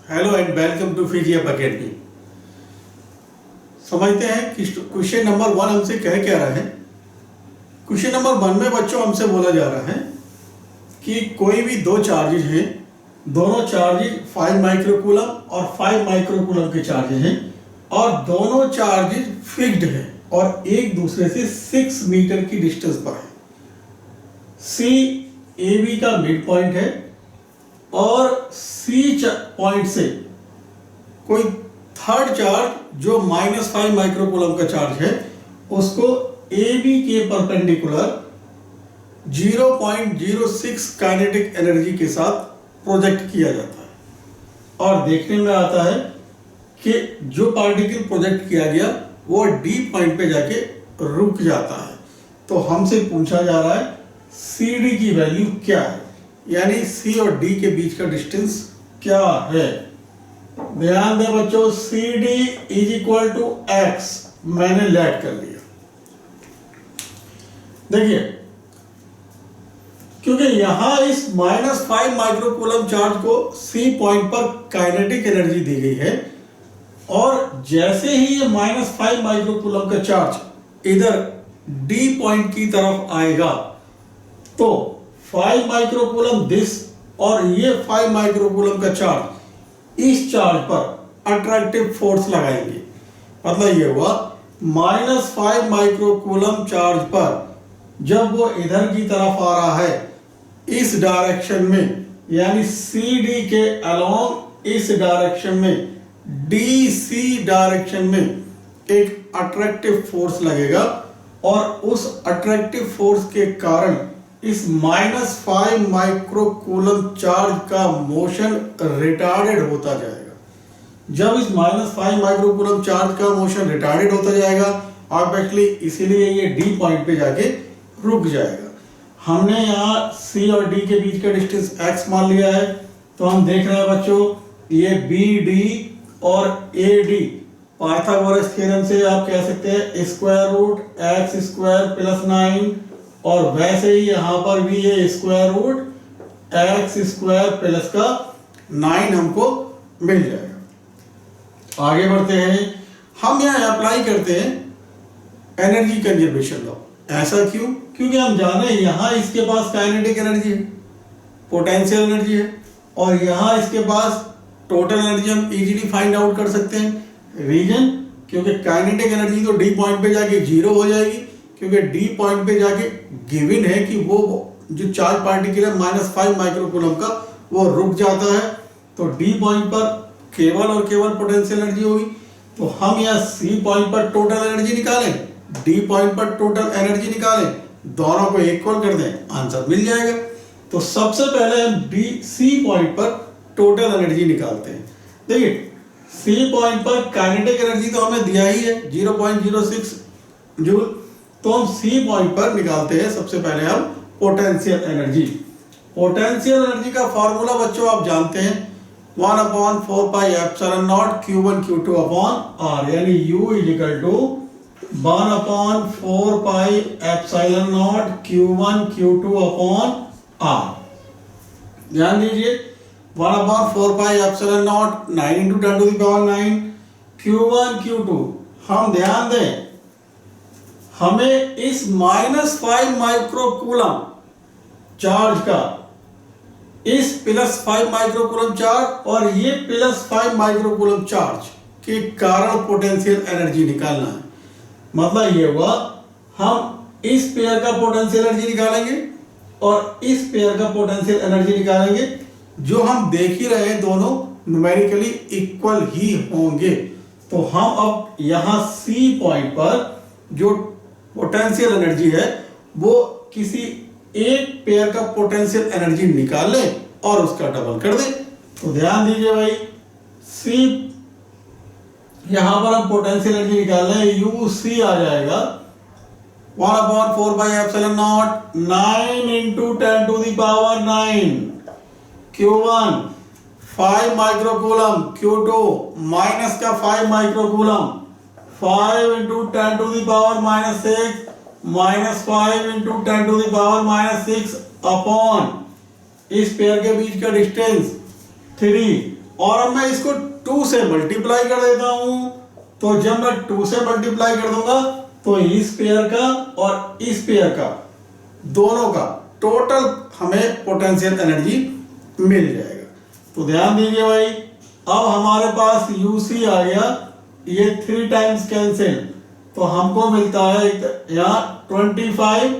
Hello and welcome to फिजिएप academy. समझते हैं कि क्वेश्चन नंबर 1 हमसे कह क्या रहा है। क्वेश्चन नंबर 1 में बच्चों हमसे बोला जा रहा है कि कोई भी दो चार्जेज हैं, दोनों चार्जेज 5 माइक्रोकूलम और 5 माइक्रोकूलम के चार्जेज हैं और दोनों चार्जेज फिक्स्ड हैं और एक दूसरे से 6 मीटर की डिस्टेंस पर है। सी ए बी का मिड पॉइंट है और सी पॉइंट से कोई थर्ड चार्ज जो -5 माइक्रोकूलम का चार्ज है उसको ए बी के परपेंडिकुलर 0.06 काइनेटिक एनर्जी के साथ प्रोजेक्ट किया जाता है और देखने में आता है कि जो पार्टिकल प्रोजेक्ट किया गया वो डी पॉइंट पे जाके रुक जाता है। तो हमसे पूछा जा रहा है सी डी की वैल्यू क्या है, यानी सी और डी के बीच का डिस्टेंस क्या है। ध्यान दें बच्चों, C D is equal to x मैंने लेट कर लिया। देखिए, क्योंकि यहां इस -5 माइक्रोकूलम चार्ज को सी पॉइंट पर काइनेटिक एनर्जी दी गई है और जैसे ही ये -5 माइक्रोकूलम का चार्ज इधर डी पॉइंट की तरफ आएगा तो 5 माइक्रोकूलम दिस और ये 5 माइक्रोकूलम का चार्ज इस चार्ज पर अट्रैक्टिव फोर्स लगाएंगे। मतलब ये हुआ -5 माइक्रोकूलम चार्ज पर जब वो इधर की तरफ आ रहा है इस डायरेक्शन में, यानी सी डी के अलोंग इस डायरेक्शन में डी सी डायरेक्शन में एक अट्रैक्टिव फोर्स लगेगा और उस अट्रैक्टिव फोर्स के कारण इस -5 माइक्रोकूलम चार्ज का मोशन रिटार्डेड होता जाएगा। जब इस -5 माइक्रोकूलम चार्ज का मोशन रिटार्डेड होता जाएगा ऑब्वियसली इसीलिए ये डी पॉइंट पे जाके रुक जाएगा। हमने यहाँ सी और डी के बीच का डिस्टेंस x मान लिया है, तो हम देख रहे हैं बच्चों ये बी डी और ए डी पाइथागोरस थ्योरम से आप कह सकते हैं √x² + 9 और वैसे ही यहां पर भी ये √x² + 9 हमको मिल जाएगा। आगे बढ़ते हैं, हम यहां अप्लाई करते हैं एनर्जी कंजर्वेशन लॉ। ऐसा क्यों? क्योंकि हम जाने यहां इसके पास काइनेटिक एनर्जी है, पोटेंशियल एनर्जी है और यहां इसके पास टोटल एनर्जी हम इजीली फाइंड आउट कर सकते हैं। रीजन, क्योंकि काइनेटिक एनर्जी तो डी पॉइंट पे जाके 0 हो जाएगी, क्योंकि डी पॉइंट पे जाके गिवन है कि वो जो चार्ज पार्टिकल है -5 माइक्रोकूलम का वो रुक जाता है, तो डी पॉइंट पर केवल और केवल पोटेंशियल एनर्जी होगी। तो हम यहाँ सी पॉइंट पर टोटल एनर्जी निकालें, डी पॉइंट पर टोटल एनर्जी निकालें, दोनों को इक्वल कर दें, आंसर मिल जाएगा। तो सबसे पहले हम डी सी पॉइंट पर टोटल एनर्जी निकालते हैं। देखिए, सी पॉइंट पर काइनेटिक एनर्जी तो हमें दिया ही है 0.06 जूल, तो हम सी पॉइंट पर निकालते हैं सबसे पहले हम पोटेंशियल एनर्जी। पोटेंशियल एनर्जी का फॉर्मूला बच्चों आप जानते हैं 1/4πε0 Q1 Q2 R, यानी U = 1/4πε0 Q1 Q2 R। ध्यान दीजिए 1/4πε0 9 × 10⁹ Q1 Q2। हम ध्यान दें, हमें इस -5 माइक्रोकूलम चार्ज का इस +5 माइक्रोकूलम चार्ज और ये +5 माइक्रोकूलम चार्ज के कारण पोटेंशियल एनर्जी निकालना है। मतलब ये हुआ हम इस पेयर का पोटेंशियल एनर्जी निकालेंगे और इस पेयर का पोटेंशियल एनर्जी निकालेंगे, जो हम देख ही रहे हैं दोनों न्यूमेरिकली इक्वल ही होंगे। तो हम अब यहां सी पॉइंट पर जो पोटेंशियल एनर्जी है वो किसी एक पेयर का पोटेंशियल एनर्जी निकाल लें और उसका डबल कर दें। तो ध्यान दीजिए भाई, सी यहां पर हम पोटेंशियल एनर्जी निकाल लें, यू सी आ जाएगा 1/4πε0 9 × 10⁹ Q1 5 microcoulomb, Q2 -5 microcoulomb 5 × 10⁻⁻6 -5 × 10⁻⁻6 upon इस पेयर के बीच का डिस्टेंस 3 और अब मैं इसको 2 से मल्टीप्लाई कर देता हूं। तो जब मैं 2 से मल्टीप्लाई कर दूंगा तो इस पेयर का और इस पेयर का दोनों का टोटल हमें पोटेंशियल एनर्जी मिल जाएगा। तो ध्यान दीजिए भाई, अब हमारे पास यूसी आ गया, ये 3 टाइम्स कैंसिल, तो हमको मिलता है यहाँ 25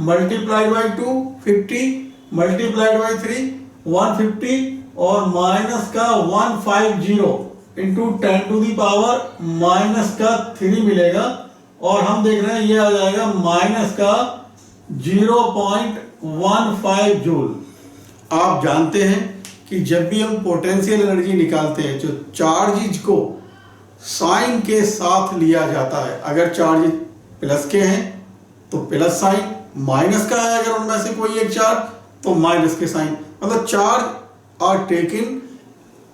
मल्टीप्लाइड बाई 2 50 मल्टीप्लाइड बाई 3 150 और माइनस का 150 into 10 to the power minus का 3 मिलेगा। और हम देख रहे हैं ये आ जाएगा माइनस का 0.15 जूल। आप जानते हैं कि जब भी हम पोटेंशियल एनर्जी निकालते हैं, जो चार्ज को साइन के साथ लिया जाता है, अगर चार्ज प्लस के हैं तो प्लस साइन, माइनस का है अगर उनमें से कोई एक चार्ज तो माइनस के साइन, मतलब charge are taken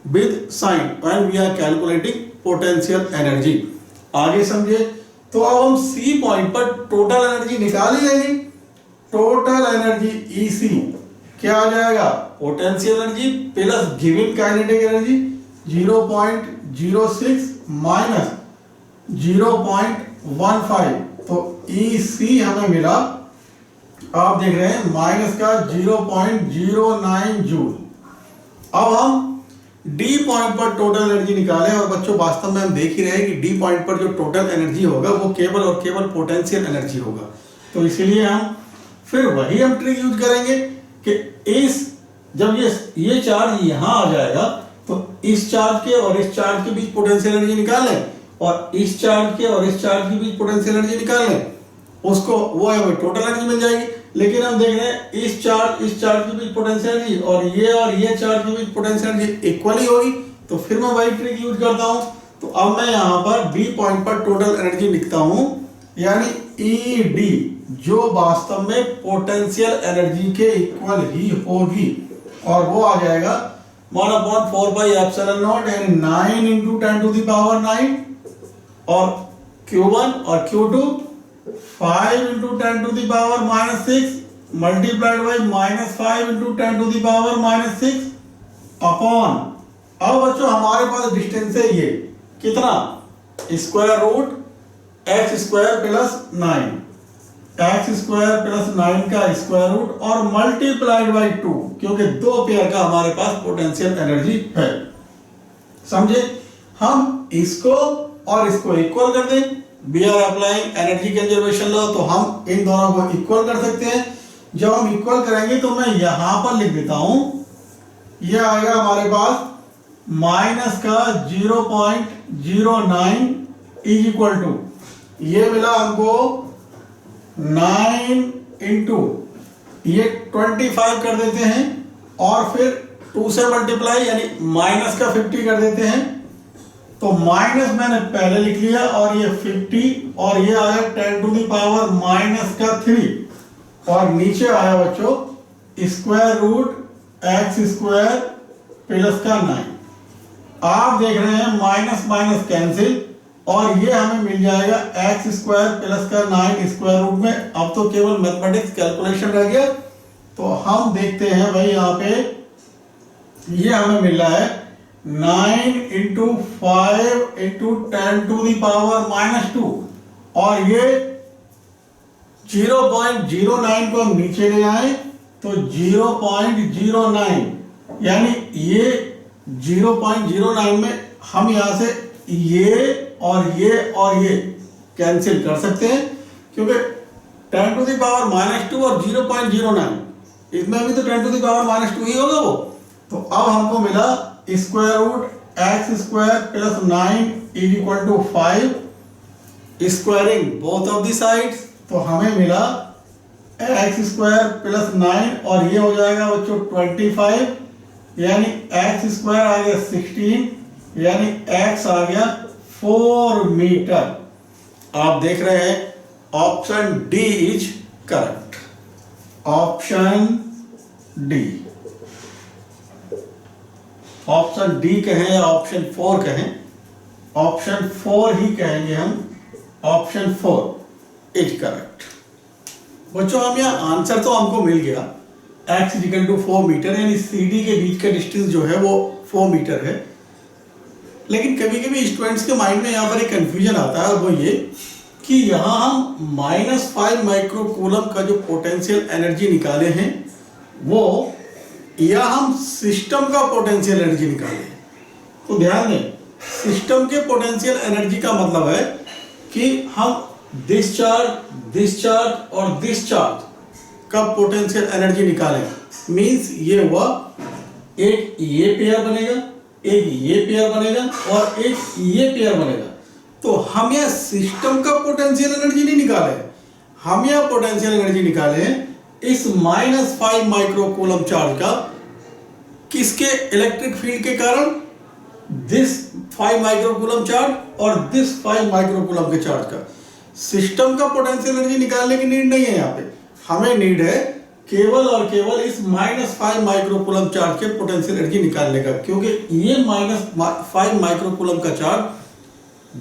with sign when we are calculating potential energy. आगे समझे। तो अब हम सी पॉइंट पर टोटल एनर्जी निकाल ही लेंगे। टोटल एनर्जी ईसी क्या आ जाएगा, potential energy plus given kinetic energy 0.06 minus 0.15, तो ईसी हमें मिला, आप देख रहे हैं माइनस का 0.09 जूल। अब हम डी पॉइंट पर टोटल एनर्जी निकालें, और बच्चों वास्तव में हम देख ही रहे हैं कि डी पॉइंट पर जो टोटल एनर्जी होगा वो केवल और केवल पोटेंशियल एनर्जी होगा। तो इसीलिए हम फिर वही हम ट्रिक यूज करेंगे कि इस जब ये चार्ज यहाँ आ जाएगा तो इस चार्ज के और इस चार्ज के बीच पोटेंशियल एनर्जी निकालें, और इस चार्ज के और इस चार्ज के बीच पोटेंशियल एनर्जी निकालें, उसको वो हमें टोटल एनर्जी मिल जाएगी। लेकिन हम देख रहे हैं इस चार्ज के बीच पोटेंशियल एनर्जी और ये चार्ज के बीच पोटेंशियल एनर्जी इक्वली होगी, तो फिर मैं वही ट्रिक यूज करता हूं। तो अब मैं यहां पर बी पॉइंट पर टोटल एनर्जी लिखता हूं, यानी ई डी, जो वास्तव में पोटेंशियल एनर्जी के इक्वल ही होगी, और वो आ जाएगा 1/4πε0 यानी 9 इंटू 10 टू दी पावर 9, और Q1 और Q2 5 into 10 to the power -6 multiplied by -5 into 10 to the power -6 upon, अब बच्चों हमारे पास डिस्टेंस है ये कितना, square root x square plus 9, x square plus 9 का स्क्वायर रूट और मल्टीप्लाइड बाई 2, क्योंकि दो पेयर का हमारे पास पोटेंशियल एनर्जी है। समझे। हम इसको और इसको इक्वल कर दें, we are applying energy conservation law, तो हम इन दोनों को इक्वल कर सकते हैं। जब हम इक्वल करेंगे तो मैं यहां पर लिख देता हूं, यह आएगा हमारे पास माइनस का 0.09 इज इक्वल टू, ये मिला हमको 9 इंटू ये 25 कर देते हैं, और फिर 2 से मल्टीप्लाई यानी माइनस का 50 कर देते हैं, तो माइनस मैंने पहले लिख लिया, और ये 50 और ये आया 10 टू दी पावर माइनस का 3, और नीचे आया बच्चों square root x square plus का 9। आप देख रहे हैं माइनस माइनस कैंसिल, और ये हमें मिल जाएगा x स्क्वायर प्लस का 9 स्क्वायर रूट में। अब तो केवल मैथमेटिक्स कैलकुलेशन रह गया, तो हम देखते हैं भाई यहाँ पे ये हमें मिल रहा है 9 into 5 into 10 to the power -2, और ये 0.09 को हम नीचे ले आए तो 0.09, यानी ये 0.09 में हम यहां से ये और ये कैंसिल कर सकते हैं, क्योंकि 10 टू दी पावर -2 और 0.09 इसमें भी तो 10 टू दी पावर -2 ही होगा वो। तो अब हमको मिला square root x square plus 9 is equal to 5, squaring both of the sides, तो हमें मिला x स्क्वायर प्लस 9 और ये हो जाएगा बच्चों 25, यानी x स्क्वायर आ गया 16, यानी x आ गया 4 मीटर। आप देख रहे हैं option D is correct, option D, option D कहें या ऑप्शन 4 कहें, ऑप्शन 4 ही कहेंगे हम, ऑप्शन 4 इज करेक्ट। बच्चों हम यहाँ आंसर तो हमको मिल गया, x इक्वल टू 4 मीटर, यानी सी डी के बीच का डिस्टेंस जो है वो 4 मीटर है। लेकिन कभी कभी स्टूडेंट्स के माइंड में यहाँ पर एक कन्फ्यूजन आता है, वो ये कि यहाँ हम -5 माइक्रोकूलम का जो पोटेंशियल एनर्जी निकाले हैं वो, या हम सिस्टम का पोटेंशियल एनर्जी निकाले हैं। तो ध्यान दें, सिस्टम के पोटेंशियल एनर्जी का मतलब है कि हम डिस्चार्ज और डिस्चार्ज का पोटेंशियल एनर्जी निकालें। मींस ये हुआ, एक ये पेयर बनेगा, एक ये पेयर बनेगा और एक ये पेयर बनेगा। तो हम यह सिस्टम का पोटेंशियल एनर्जी नहीं निकाले, हम यह पोटेंशियल एनर्जी निकाले इस -5 माइक्रोकूलम चार्ज का, किसके इलेक्ट्रिक फील्ड के कारण, दिस 5 माइक्रोकूलम चार्ज और दिस 5 माइक्रोकूलम के चार्ज का। सिस्टम का पोटेंशियल एनर्जी निकालने की नीड नहीं है यहाँ पे, हमें नीड है केवल और केवल इस -5 माइक्रोकूलम चार्ज के पोटेंशियल एनर्जी निकालने का, क्योंकि ये -5 माइक्रोकूलम का चार्ज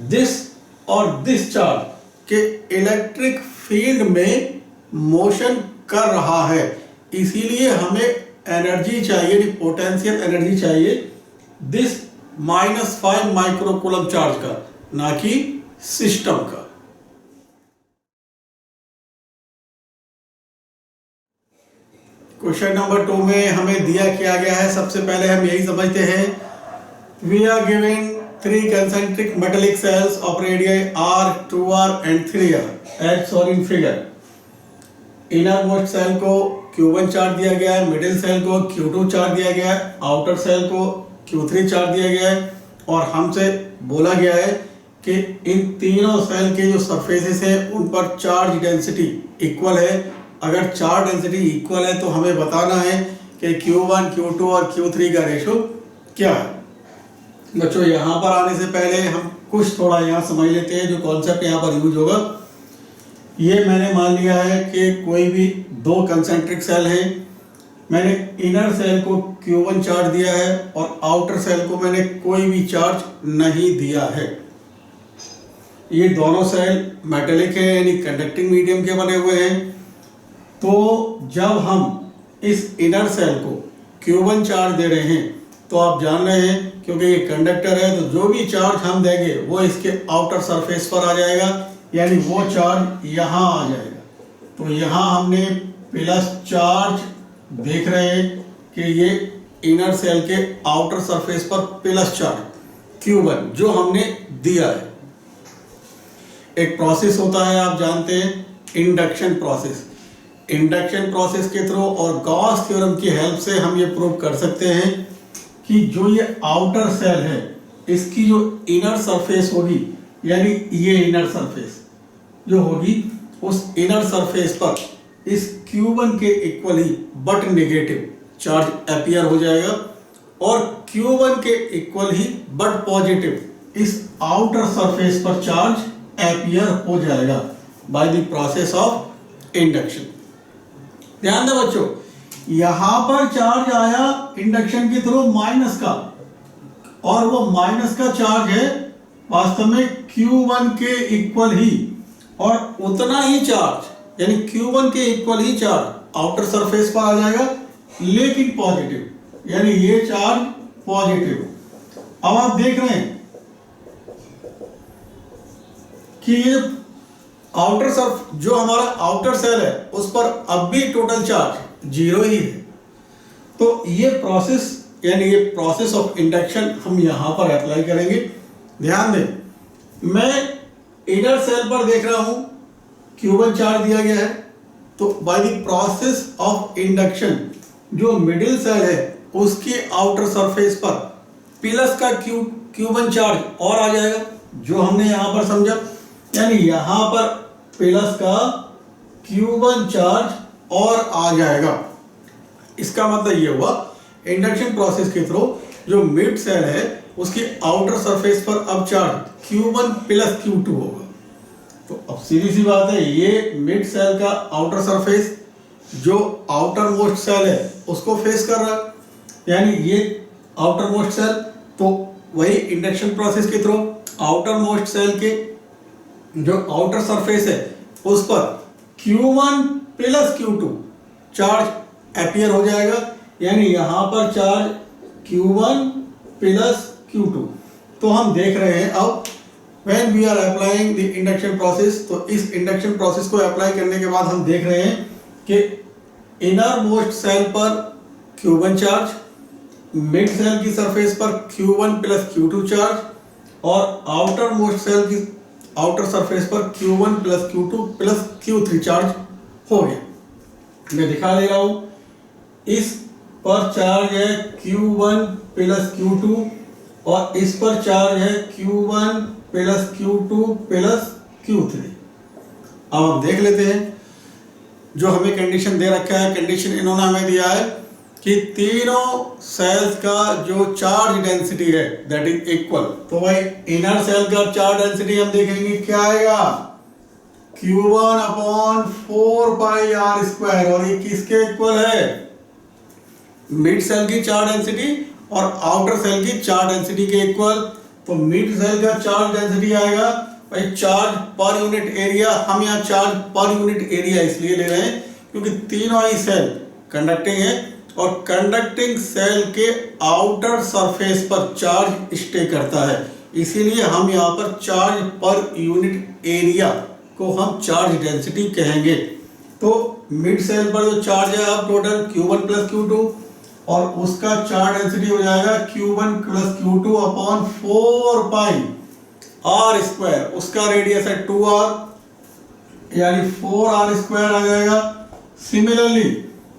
दिस और दिस चार्ज के इलेक्ट्रिक फील्ड में मोशन कर रहा है। इसीलिए हमें एनर्जी चाहिए, पोटेंशियल एनर्जी चाहिए दिस -5 माइक्रोकूलम चार्ज का, ना कि सिस्टम का। क्वेश्चन नंबर 2 में हमें दिया किया गया है, सबसे पहले हम यही समझते हैं, we are giving 3 concentric metallic cells of radii r, 2r and 3r as shown in figure। Inner most shell को Q1 चार्ज दिया गया है, मिडिल सेल को Q2 चार्ज दिया गया है, आउटर सेल को Q3 चार्ज दिया गया है, और हमसे बोला गया है कि इन तीनों सेल के जो सरफेसेस हैं उन पर चार्ज डेंसिटी इक्वल है। अगर चार्ज डेंसिटी इक्वल है तो हमें बताना है कि Q1, Q2 और Q3 का रेशो क्या है। बच्चों, यहाँ पर आने से पहले हम कुछ थोड़ा यहाँ समझ लेते हैं जो कॉन्सेप्ट यहाँ पर यूज होगा। ये मैंने मान लिया है कि कोई भी 2 कंसेंट्रिक सेल हैं, मैंने इनर सेल को Q1 चार्ज दिया है और आउटर सेल को मैंने कोई भी चार्ज नहीं दिया है। ये दोनों सेल मेटेलिक है, यानी कंडक्टिंग मीडियम के बने हुए हैं। तो जब हम इस इनर सेल को Q1 चार्ज दे रहे हैं तो आप जान रहे हैं, क्योंकि ये कंडक्टर है, तो जो भी चार्ज हम देंगे वो इसके आउटर सरफेस पर आ जाएगा, यानी वो चार्ज यहाँ आ जाएगा। तो यहाँ हमने प्लस चार्ज देख रहे हैं कि ये इनर सेल के आउटर सरफेस पर प्लस चार्ज Q1 जो हमने दिया है। एक प्रोसेस होता है, आप जानते हैं, इंडक्शन प्रोसेस। इंडक्शन प्रोसेस के थ्रू और गॉस थ्योरम की हेल्प से हम ये प्रूव कर सकते हैं कि जो ये आउटर सेल है इसकी जो इनर सरफेस होगी, यानी ये इनर सरफेस जो होगी, उस इनर सरफेस पर इस Q1 के equal he but negative charge appear हो जाएगा, और Q1 के इक्वल ही बट पॉजिटिव इस आउटर सरफेस पर चार्ज अपीयर हो जाएगा by the process of induction. ध्यान दें बच्चों, यहां पर चार्ज आया इंडक्शन के थ्रू माइनस का, और वो माइनस का चार्ज है वास्तव में Q1 के इक्वल ही, और उतना ही चार्ज यानी Q1 के इक्वल ही चार्ज आउटर सरफेस पर आ जाएगा, लेकिन पॉजिटिव, यानी ये चार्ज पॉजिटिव। अब आप देख रहे हैं कि ये आउटर सर्फ जो हमारा आउटर सेल है उस पर अब भी टोटल चार्ज 0 ही है। तो ये प्रोसेस, यानी ये प्रोसेस ऑफ इंडक्शन हम यहां पर अप्लाई करेंगे। ध्यान दें, मैं इनर सेल पर देख रहा हूं Q1 चार्ज दिया गया है, तो by the process of induction जो मिडिल सेल है उसके आउटर सरफेस पर प्लस का Q1 चार्ज और आ जाएगा, जो हमने यहां पर समझा, यानी यहां पर प्लस का Q1 चार्ज और आ जाएगा। इसका मतलब ये हुआ इंडक्शन प्रोसेस के थ्रू जो मिड सेल है उसके आउटर सरफेस पर अब चार्ज Q1 प्लस Q2 होगा। तो अब सीधी सी बात है, ये मिड सेल का आउटर सरफेस जो आउटर मोस्ट सेल है उसको फेस कर रहा है, यानी ये आउटर मोस्ट सेल, तो वही इंडक्शन प्रोसेस के थ्रू आउटर मोस्ट सेल के जो आउटर सरफेस है उस पर Q1 plus Q2 charge appear हो जाएगा, यानी यहां पर चार्ज Q1 प्लस Q2। तो हम देख रहे हैं अब when we are applying the induction process, तो इस इंडक्शन प्रोसेस को अप्लाई करने के बाद हम देख रहे हैं कि इनर मोस्ट सेल पर Q1 चार्ज, मिड सेल की सरफेस पर Q1 प्लस Q2 चार्ज और आउटर मोस्ट सेल की आउटर सरफेस पर Q1 plus Q2 plus Q3 charge हो गया। मैं दिखा दे रहा हूं, इस पर चार्ज है Q1 प्लस Q2 और इस पर चार्ज है Q1 plus Q2 plus Q3। अब हम देख लेते हैं जो हमें कंडीशन दे रखा है। कंडीशन इन्होंने हमें दिया है कि तीनों सेल्स का जो चार्ज डेंसिटी है दैट इज इक्वल। तो भाई इनर सेल का चार्ज डेंसिटी हम देखेंगे क्या आएगा, Q1 upon 4 pi r square, और ये किसके इक्वल है, मिड सेल की चार्ज डेंसिटी और आउटर सेल की चार्ज डेंसिटी के इक्वल। तो मिड सेल का चार्ज डेंसिटी आएगा भाई चार्ज पर यूनिट एरिया, हम यहाँ चार्ज पर यूनिट एरिया इसलिए ले रहे हैं क्योंकि तीनों ही सेल कंडक्टिंग है और कंडक्टिंग सेल के आउटर सरफेस पर चार्ज स्टे करता है, इसीलिए हम यहाँ पर चार्ज पर यूनिट एरिया को हम चार्ज डेंसिटी कहेंगे। तो मिड सेल पर जो चार्ज है अब टोटल Q1 प्लस Q2 और उसका चार्ज डेंसिटी हो जाएगा Q1 plus Q2 upon 4 pi r square, उसका रेडियस है 2r यानी 4r स्क्वायर आ जाएगा। सिमिलरली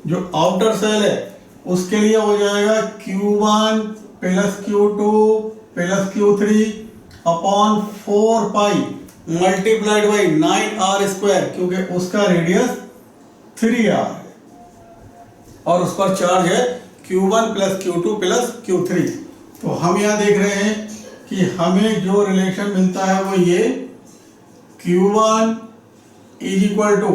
जो आउटर सेल है उसके लिए हो जाएगा Q1 plus Q2 plus Q3 upon 4 pi multiplied by 9r square, क्योंकि उसका रेडियस 3r है और उस पर चार्ज है Q1 plus Q2 plus Q3। तो हम यहाँ देख रहे हैं कि हमें जो रिलेशन मिलता है वो ये Q1 is equal to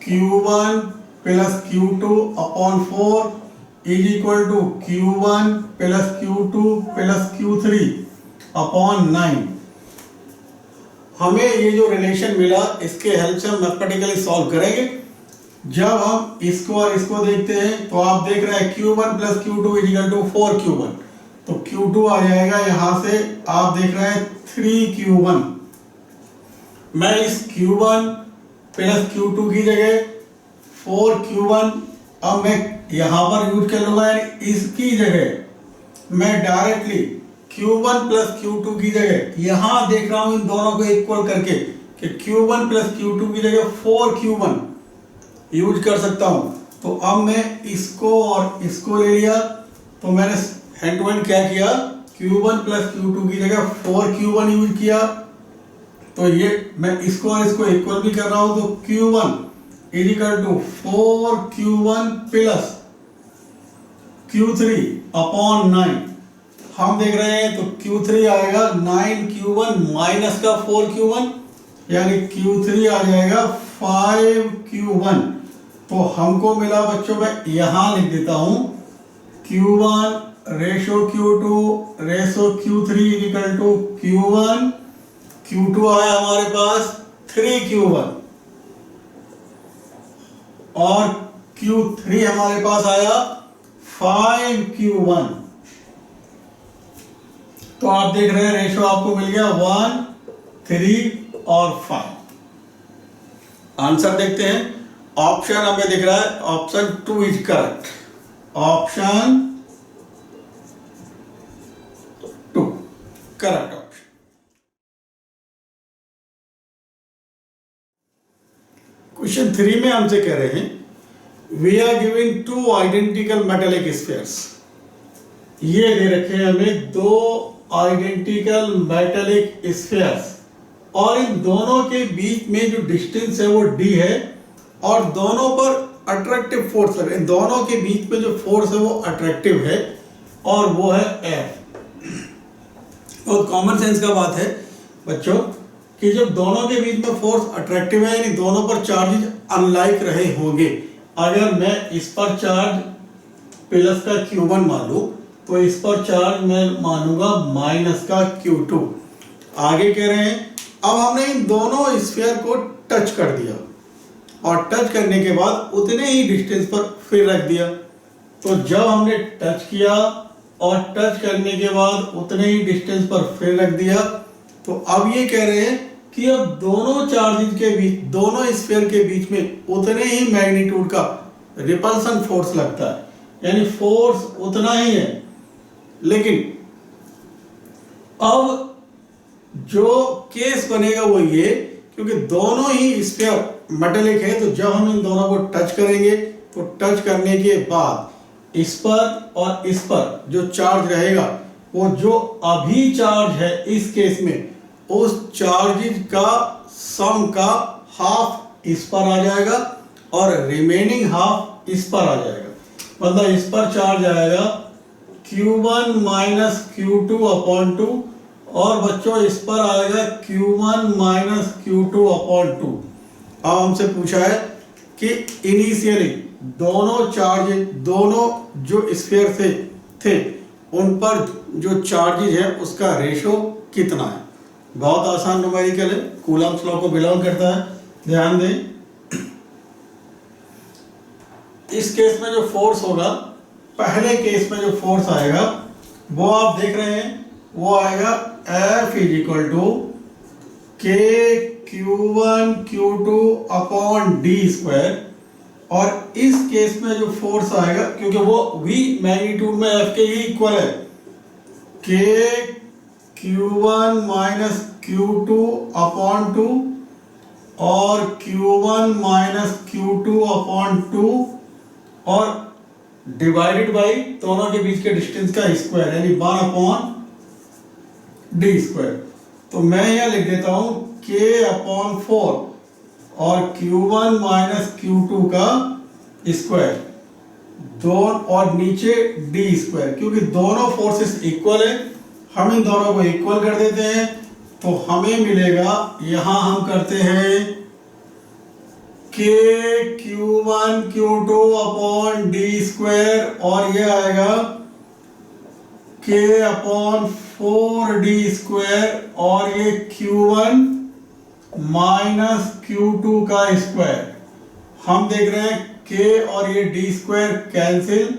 Q1 plus Q2 upon 4 is equal to Q1 plus Q2 plus Q3 upon 9। हमें ये जो रिलेशन मिला इसके हेल्प से हम मैथमेटिकली सॉल्व करेंगे। जब हम इसको और इसको देखते हैं तो आप देख रहे हैं Q1 plus Q2 is equal to 4Q1, तो Q2 आ जाएगा यहां से आप देख रहे हैं 3Q1। मैं इस Q1 प्लस Q2 की जगह 4Q1 अब मैं यहां पर यूज कर लूंगा, यानी इसकी जगह मैं डायरेक्टली Q1 प्लस Q2 की जगह यहां देख रहा हूं इन दोनों को इक्वल करके कि Q1 प्लस Q2 की जगह 4Q1 यूज कर सकता हूं। तो अब मैं इसको और इसको ले लिया, तो मैंने हैंड टू हैंड क्या किया, Q1 प्लस Q2 की जगह 4Q1 यूज किया। तो ये मैं इसको और इसको इक्वल भी कर रहा हूं, तो Q1 is equal to 4Q1 plus Q3 upon 9। हम देख रहे हैं तो Q3 आएगा 9Q1 माइनस का 4Q1 यानी Q3 आ जाएगा 5Q1। तो हमको मिला बच्चों, मैं यहां लिख देता हूं Q1 ratio Q2 ratio Q3 equal to Q1, Q2 आया हमारे पास 3Q1 और Q3 हमारे पास आया 5Q1। तो आप देख रहे हैं रेशो आपको मिल गया 1, 3 और 5। आंसर देखते हैं। ऑप्शन हमें दिख रहा है option 2 is correct. Option 2 correct option. Question 3 में हमसे कह रहे हैं we are giving 2 identical metallic spheres. ये दे रखे हैं हमें 2 आइडेंटिकल मेटालिक स्फीयर्स और इन दोनों के बीच में जो डिस्टेंस है वो d है और दोनों पर अट्रैक्टिव फोर्स है। इन दोनों के बीच में जो फोर्स है वो अट्रैक्टिव है और वो है F। और कॉमन सेंस का बात है बच्चों कि जब दोनों के बीच में फोर्स अट्रैक्टिव है यानी दोनों पर चार्जेस अनलाइक रहे होंगे। अगर मैं इस पर चार्ज प्लस का Q1 मान लूं तो इस पर चार्ज मैं मानूंगा माइनस का Q2। आगे कह रहे हैं अब हमने इन दोनों स्फीयर को टच कर दिया और टच करने के बाद उतने ही डिस्टेंस पर फिर रख दिया। तो जब हमने टच किया और टच करने के बाद उतने ही डिस्टेंस पर फिर रख दिया। तो अब ये कह रहे हैं कि अब दोनों चार्जेस के बीच, दोनों स्फीयर के बीच में उतने ही मैग्नीट्यूड का रिपल्सन फोर्स लगता है, यानी फोर्स उतना ही है। लेकिन अब जो केस बनेगा वो ये, क्योंकि दोनों ही स्फीयर मेटेलिक है, तो जब हम इन दोनों को टच करेंगे तो टच करने के बाद इस पर और इस पर जो चार्ज रहेगा वो जो अभी चार्ज है इस केस में, उस चार्जेस का सम का हाफ इस पर आ जाएगा और रिमेनिंग हाफ इस पर आ जाएगा। मतलब इस पर चार्ज आएगा Q1 माइनस Q2 अपॉन 2 और बच्चों इस पर आएगा Q1 माइनस Q2 अपॉन 2। अब हमसे पूछा है कि इनिशियली दोनों चार्ज, दोनों जो स्फीयर थे उन पर जो चार्जेज है उसका रेशो कितना है। बहुत आसान न्यूमेरिकल है, कूलम्ब्स लॉ को बिलोंग करता है। ध्यान दें, इस केस में जो फोर्स होगा, पहले केस में जो फोर्स आएगा वो आप देख रहे हैं, वो आएगा F is equal to K Q1 Q2 upon d square. और इस केस में जो फोर्स आएगा, क्योंकि वो V मैग्नीट्यूड में F के ही इक्वल है, K Q1 minus Q2 upon 2 और Q1 माइनस Q2 अपॉन 2 और डिवाइडेड बाई दोनों के बीच के डिस्टेंस का स्क्वायर, यानी 1 अपॉन डी स्क्वायर। तो मैं यहां लिख देता हूं K अपॉन 4 और Q1 माइनस Q2 का स्क्वायर, दोनों और नीचे डी स्क्वायर। क्योंकि दोनों फोर्सेस इक्वल है, हम इन दोनों को इक्वल कर देते हैं तो हमें मिलेगा, यहां हम करते हैं K Q1 Q2 upon d square और ये आएगा K अपॉन 4d स्क्वायर और ये Q1 माइनस Q2 का स्क्वायर। हम देख रहे हैं K और ये d स्क्वायर कैंसिल,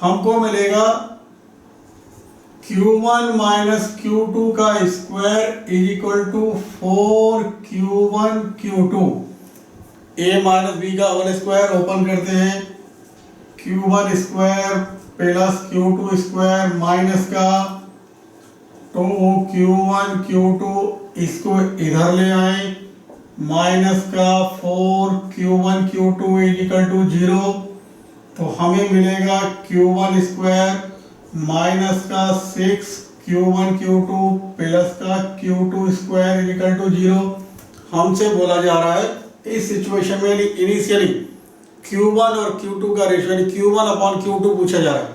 हमको मिलेगा Q1 माइनस Q2 का square is equal to 4Q1 Q2। a minus b का होल स्क्वायर ओपन करते हैं, Q1 square plus Q2 square minus का 2Q1 Q2, इसको इधर ले आए, माइनस का 4Q1 Q2 is equal to 0। तो हमें मिलेगा Q1 स्क्वायर माइनस का 6Q1 Q2 प्लस का Q2 square is equal to 0। हमसे बोला जा रहा है इस सिचुएशन में इनिशियली Q1 और Q2 का रेशियो, यानी Q1 अपॉन Q2 पूछा जा रहा है।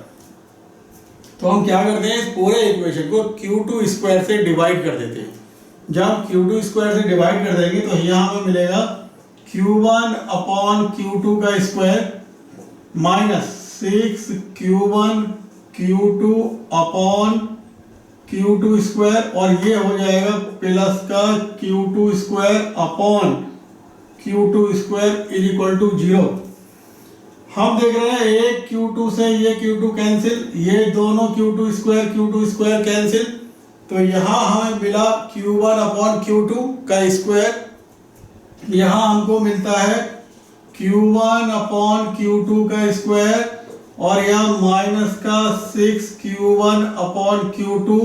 तो हम क्या करते हैं, इस पूरे इक्वेशन को Q2 स्क्वायर से डिवाइड कर देते हैं। जब हम Q2 स्क्वायर से डिवाइड कर देंगे तो यहाँ हमें मिलेगा Q1 अपॉन Q2 का square minus 6Q1 Q2 upon Q2 square और ये हो जाएगा प्लस का Q2 square upon Q2 square is equal to 0। हम देख रहे हैं एक Q2 से ये Q2 कैंसिल, ये दोनों Q2 स्क्वायर कैंसिल, तो यहाँ हमें मिला Q1 अपॉन Q2 का स्क्वायर। यहाँ हमको मिलता है Q1 अपॉन Q2 का स्क्वायर और यहाँ माइनस का 6Q1 अपॉन Q2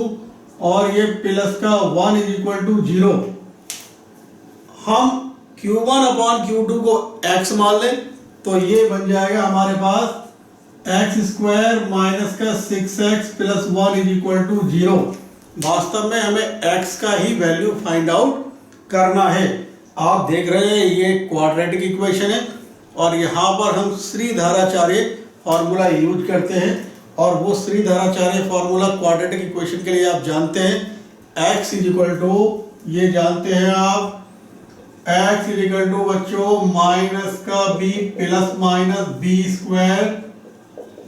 और ये प्लस का 1 इज इक्वल टू 0। हम Q1 अपॉन Q2 को x मान लें तो ये बन जाएगा हमारे पास x स्क्वायर माइनस का 6x plus 1 is equal to 0। वास्तव में हमें x का ही वैल्यू फाइंड आउट करना है। आप देख रहे हैं ये क्वाड्रेटिक इक्वेशन है और यहाँ पर हम श्रीधराचार्य फॉर्मूला यूज करते हैं और वो श्रीधराचार्य फॉर्मूला क्वाड्रेटिक इक्वेशन के लिए आप जानते हैं x इज इक्वल टू, ये जानते हैं आप, x इज इक्वल टू बच्चों माइनस का b plus minus b square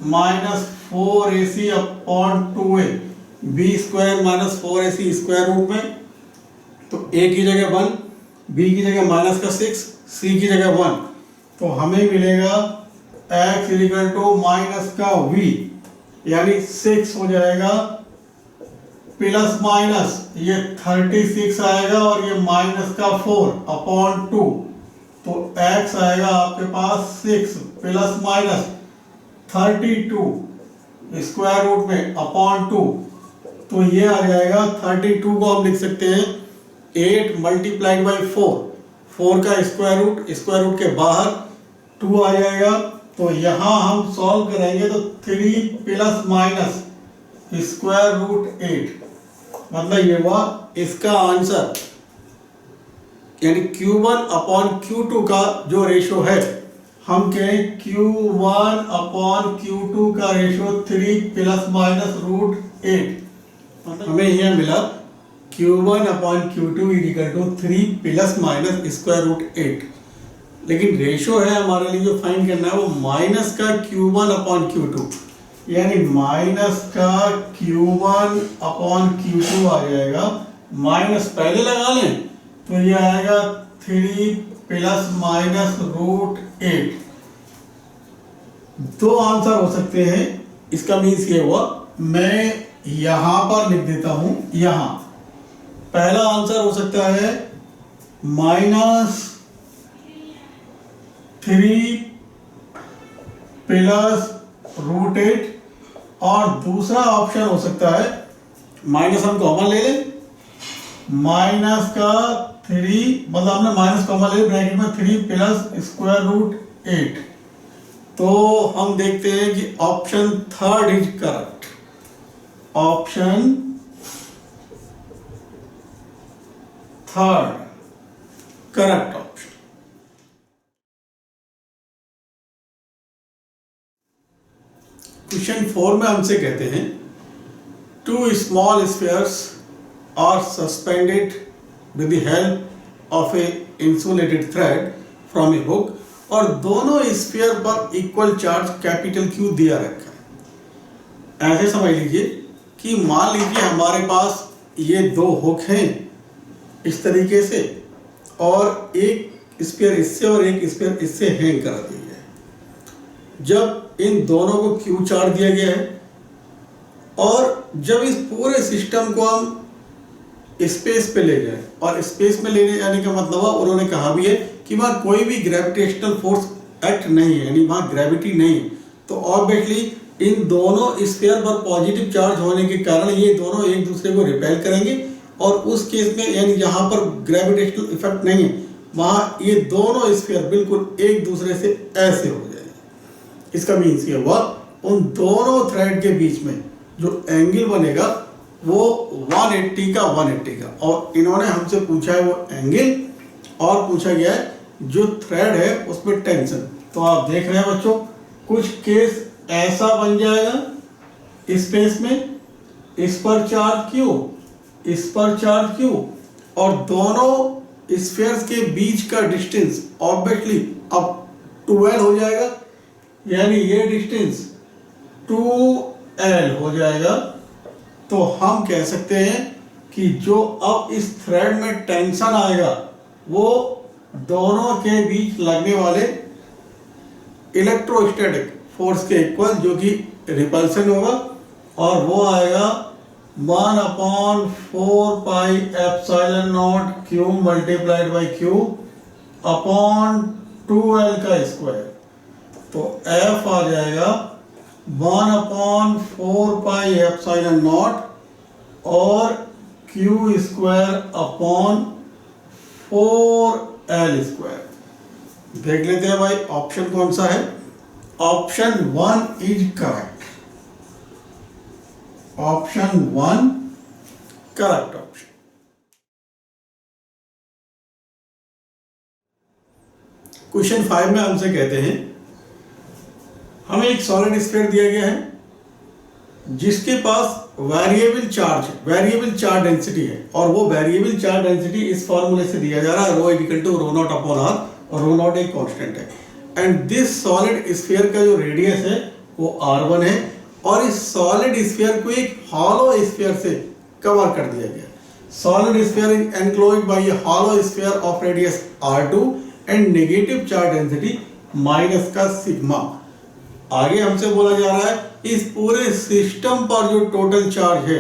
minus 4ac upon 2a, b square minus 4ac square root में, तो a की जगह 1, b की जगह माइनस का 6, c की जगह 1, तो हमें मिलेगा x is equal to minus का v यानी 6 हो जाएगा, प्लस माइनस ये 36 आएगा और ये माइनस का 4 अपॉन 2, तो x आएगा आपके पास 6 प्लस माइनस 32 स्क्वायर रूट में अपॉन 2, तो ये आ जाएगा 32 को हम लिख सकते हैं 8 मल्टीप्लाइड बाई 4 का स्क्वायर रूट के बाहर 2 आ जाएगा। तो यहाँ हम सॉल्व करेंगे तो 3 प्लस माइनस स्क्वायर रूट 8, मतलब ये हुआ इसका आंसर। यानी Q1 अपॉन Q2 का जो रेशो है, हम कहें Q1 अपॉन Q2 का रेशो 3 प्लस माइनस रूट 8, हमें यह मिला Q1 upon Q2 equal to 3 plus minus square root 8। लेकिन रेशो है हमारे लिए जो फाइंड करना है वो माइनस का Q1 अपॉन Q2, यानी माइनस का Q1 अपॉन Q2 आ जाएगा। माइनस पहले लगा लें तो ये आएगा 3 प्लस माइनस रूट 8। दो आंसर हो सकते हैं, इसका मीन्स ये हुआ, मैं यहां पर लिख देता हूं। यहां पहला आंसर हो सकता है माइनस 3 प्लस रूट 8, और दूसरा ऑप्शन हो सकता है, माइनस हम कॉमन ले लें, माइनस का 3, मतलब हमने माइनस कॉमन ले ब्रैकेट में 3 प्लस स्क्वायर रूट 8। तो हम देखते हैं कि option third is correct. Option third correct option. Question 4 में हमसे कहते हैं 2 small spheres are suspended with the help of a insulated thread from a hook, और दोनों स्फीयर पर इक्वल चार्ज कैपिटल Q दिया रखा है। ऐसे समझ लीजिए कि मान लीजिए हमारे पास ये दो हुक हैं इस तरीके से, और एक स्फीयर इससे और एक स्फीयर इससे हैंग करा दिया गया है। जब इन दोनों को Q चार्ज दिया गया है, और जब इस पूरे सिस्टम को हम स्पेस पे ले जाए, और स्पेस में लेने जाने का मतलब है, उन्होंने कहा भी है कि वहाँ कोई भी ग्रेविटेशनल फोर्स एक्ट नहीं है, यानी वहाँ ग्रेविटी नहीं है, तो ऑब्वियसली इन दोनों स्फीयर पर पॉजिटिव चार्ज होने के कारण ये दोनों एक दूसरे को रिपेल करेंगे, और उस केस में यानी जहाँ पर ग्रेविटेशनल इफेक्ट नहीं है वहाँ ये दोनों स्फीयर बिल्कुल एक दूसरे से ऐसे हो जाएंगे। इसका मीन्स ये हुआ उन दोनों थ्रेड के बीच में जो एंगल बनेगा वो 180 का 180 का, और इन्होंने हमसे पूछा है वो एंगल, और पूछा गया है जो थ्रेड है उसमें टेंशन। तो आप देख रहे हैं बच्चों, कुछ केस ऐसा बन जाएगा स्पेस में, इस पर चार्ज Q, इस पर चार्ज Q, और दोनों स्फीयर्स के बीच का डिस्टेंस ऑब्वियसली अब 12 हो जाएगा, यानी ये डिस्टेंस 2L हो जाएगा। तो हम कह सकते हैं कि जो अब इस थ्रेड में टेंशन आएगा वो दोनों के बीच लगने वाले इलेक्ट्रोस्टैटिक फोर्स के इक्वल, जो कि रिपल्सन होगा, और वो आएगा 1/4 pi epsilon not Q multiplied by Q upon 2L का स्क्वायर। तो F आ जाएगा 1/4 पाई एप्सिलॉन नॉट और Q square upon 4L square. देख लेते हैं भाई ऑप्शन कौन सा है। Option 1 is correct. Option 1 correct option. Question 5 में हमसे कहते हैं हमें एक सॉलिड स्फीयर दिया गया है जिसके पास वेरिएबल चार्ज डेंसिटी है, और वो वेरिएबल चार्ज डेंसिटी इस फॉर्मूले से दिया जा रहा है, rho equal to rho naught upon r, और रो नॉट एक कांस्टेंट है। एंड दिस सॉलिड स्फीयर का जो रेडियस है वो r1 है, और इस सॉलिड स्फीयर को एक हॉलो स्फीयर से कवर कर दिया गया। Solid sphere is enclosed bye A hollow sphere of radius r2 and negative charge density minus का सिग्मा। आगे हमसे बोला जा रहा है इस पूरे सिस्टम पर जो टोटल चार्ज है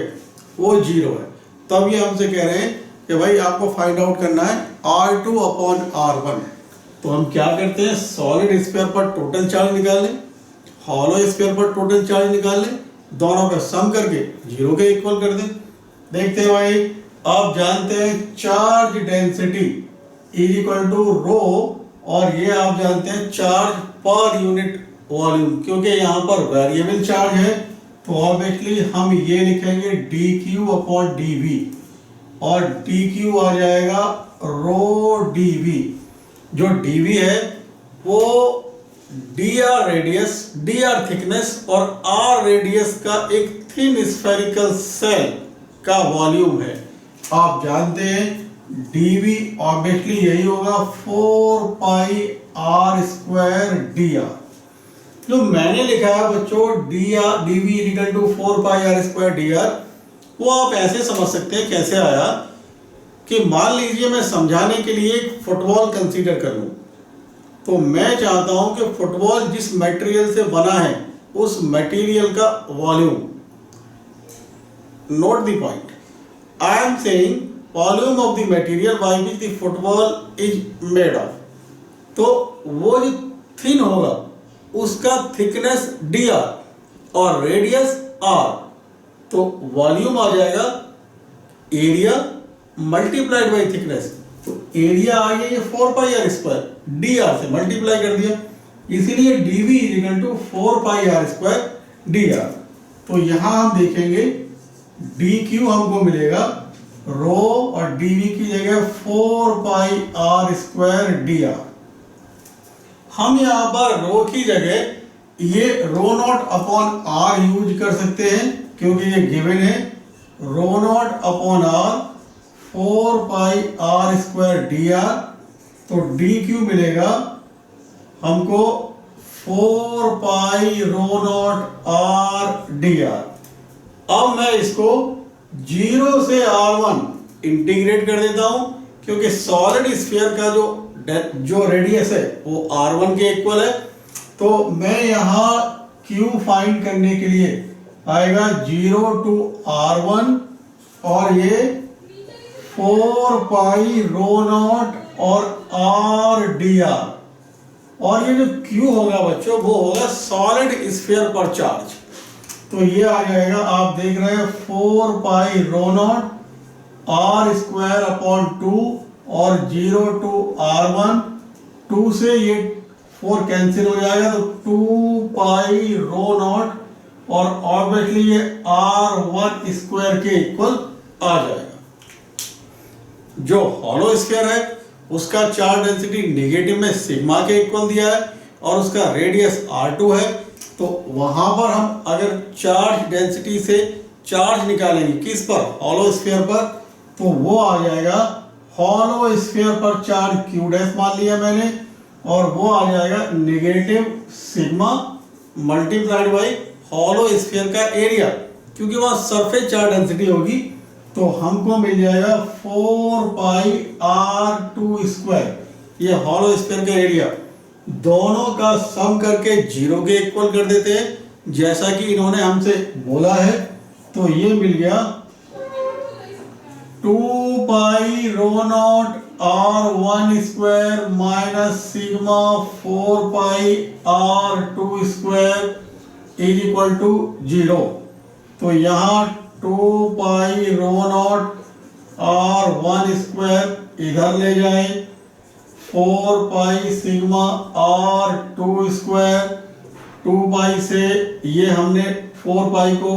वो 0 है। तब ये हमसे कह रहे हैं कि भाई आपको फाइंड आउट करना है R2 अपॉन R1। तो हम क्या करते हैं, सॉलिड स्फीयर पर टोटल चार्ज निकाल लें, हॉलो स्फीयर पर टोटल चार्ज निकाल लें, दोनों का सम करके 0 के इक्वल कर दें। देखते हैं भाई, आप जानते हैं charge density is equal to rho, और ये आप जानते हैं चार्ज पर यूनिट वॉल्यूम। क्योंकि यहाँ पर वेरिएबल चार्ज है तो ऑब्वियसली हम ये लिखेंगे dq अपॉन dv, और dq आ जाएगा रो dv। जो dv है वो dr रेडियस, dr थिकनेस और r रेडियस का एक थिन स्फेरिकल सेल का वॉल्यूम है। आप जानते हैं dv ऑब्वियसली यही होगा 4 पाई r स्क्वायर dr। जो मैंने लिखा है बच्चों dv equal to 4 pi r square dr, वो आप ऐसे समझ सकते हैं कैसे आया कि मान लीजिए मैं समझाने के लिए एक फुटबॉल कंसीडर कर लूं, तो मैं चाहता हूं कि फुटबॉल जिस मटेरियल से बना है उस मटेरियल का volume, note the point, I am saying volume of the material by which the football is made of. तो वो जो थिन होगा उसका थिकनेस dr और रेडियस r, तो वॉल्यूम आ जाएगा एरिया मल्टीप्लाइड बाई थिकनेस। तो एरिया आ गया ये 4 पाई r स्क्वायर, dr से मल्टीप्लाई कर दिया, इसीलिए dv equal to 4 pi r square dr। तो यहां हम देखेंगे dq हमको मिलेगा रो और dv की जगह 4 पाई r स्क्वायर dr। हम यहाँ पर रो की जगह ये rho naught upon r use कर सकते हैं क्योंकि ये गिवन है, rho naught upon r 4 pi r square dr। तो dq मिलेगा हमको 4 pi rho naught r dr। अब मैं इसको 0 से r1 इंटीग्रेट कर देता हूं क्योंकि सॉलिड स्फीयर का जो रेडियस है वो r1 के इक्वल है। तो मैं यहाँ q फाइंड करने के लिए आएगा 0 टू r1 और ये 4 पाई रो नॉट और r dr, और ये जो q होगा बच्चों वो होगा सॉलिड स्फीयर पर चार्ज। तो ये आ जाएगा, आप देख रहे हैं 4 pi rho naught r square upon 2 और 0 टू r1, 2 से ये 4 कैंसिल हो जाएगा तो 2 पाई रो नॉट और ऑब्वियसली ये r1 स्क्वायर के इक्वल आ जाएगा। जो हॉलो स्फीयर है उसका चार्ज डेंसिटी नेगेटिव में सिग्मा के इक्वल दिया है और उसका रेडियस r2 है। तो वहां पर हम अगर चार्ज डेंसिटी से चार्ज निकालेंगे किस पर, हॉलो स्फीयर पर, तो वो आ जाएगा हॉलो स्फीयर पर चार्ज q डैश मान लिया मैंने, और वो आ जाएगा negative sigma multiplied by hollow sphere का एरिया, क्योंकि वहां सरफेस चार्ज डेंसिटी होगी। तो हमको मिल जाएगा 4 पाई r2 स्क्वायर, ये हॉलो स्फीयर का एरिया, दोनों का सम करके 0 के इक्वल कर देते हैं जैसा कि इन्होंने हमसे बोला है। तो ये मिल गया 2 pi rho naught r1 square minus sigma 4 pi r2 square is equal to 0। तो यहाँ 2 pi rho naught r1 square इधर ले जाएं, 4 पाई सिग्मा r2 स्क्वायर, 2 पाई से ये हमने 4 पाई को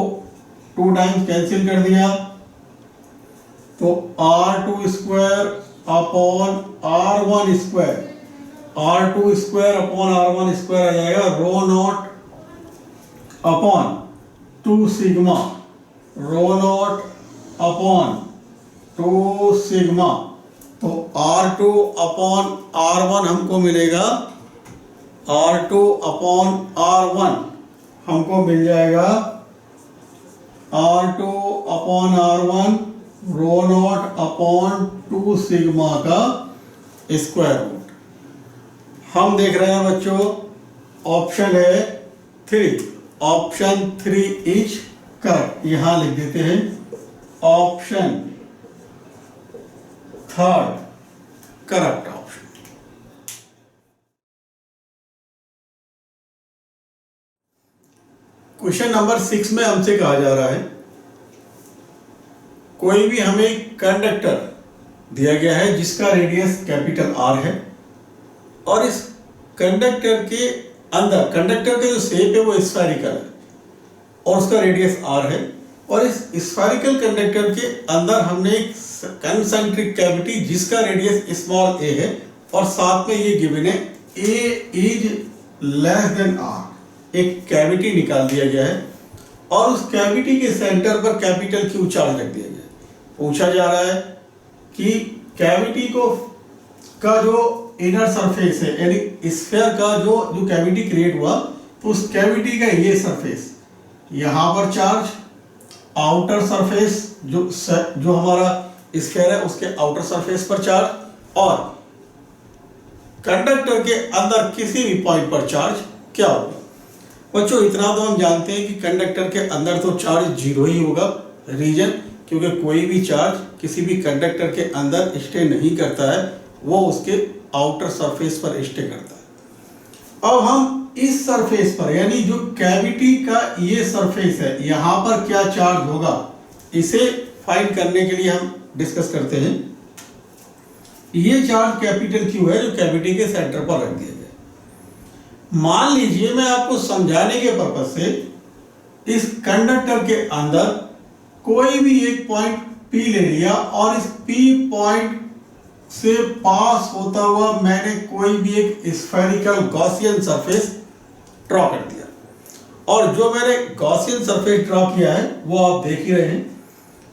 2 टाइम्स कैंसिल कर दिया, तो r2 square upon r1 square, r2 square upon r1 square आ जाएगा rho naught upon 2 sigma, rho naught upon 2 sigma. तो r2 अपॉन r1 हमको मिलेगा, r2 अपॉन r1 हमको मिल जाएगा r2 upon r1 rho naught upon 2 sigma का square root. हम देख रहे हैं बच्चों ऑप्शन है 3, ऑप्शन 3 इज करेक्ट। यहां लिख देते हैं option 3 correct option. Question number 6 में हमसे कहा जा रहा है कोई भी हमें कंडक्टर दिया गया है जिसका रेडियस कैपिटल R है और इस कंडक्टर के अंदर, कंडक्टर का जो शेप है वो स्फेरिकल है और उसका रेडियस R है, और इस स्फेरिकल कंडक्टर के अंदर हमने एक कंसेंट्रिक कैविटी जिसका रेडियस स्मॉल a है और साथ में ये गिवन है a is less than R। एक कैविटी निकाल दिया गया है और उस कैविटी के सेंटर पर कैपिटल Q चार्ज रख दिया गया है। पूछा जा रहा है कि कैविटी का जो इनर सरफेस है यानी स्फीयर का जो कैविटी क्रिएट हुआ, तो उस कैविटी का ये सरफेस, यहां पर चार्ज, आउटर सरफेस जो हमारा स्फीयर है उसके आउटर सरफेस पर चार्ज, और कंडक्टर के अंदर किसी भी पॉइंट पर चार्ज क्या होगा। बच्चों इतना तो हम जानते हैं कि कंडक्टर के अंदर तो चार्ज जीरो ही होगा, रीजन क्योंकि कोई भी चार्ज किसी भी कंडक्टर के अंदर स्टे नहीं करता है, वो उसके आउटर सरफेस पर स्टे करता है। अब हम इस सरफेस पर यानी जो कैविटी का ये सरफेस है यहां पर क्या चार्ज होगा, इसे फाइंड करने के लिए हम डिस्कस करते हैं। ये चार्ज कैपिटल Q है जो कैविटी के सेंटर पर रख दिया गया। मान लीजिए मैं आपको समझाने के पर्पज से इस कंडक्टर के अंदर कोई भी एक पॉइंट P ले लिया और इस P पॉइंट से पास होता हुआ मैंने कोई भी एक स्फेरिकल गॉसियन सरफेस ड्रॉ कर दिया, और जो मैंने गॉसियन सरफेस ड्रॉ किया है वो आप देख ही रहे हैं।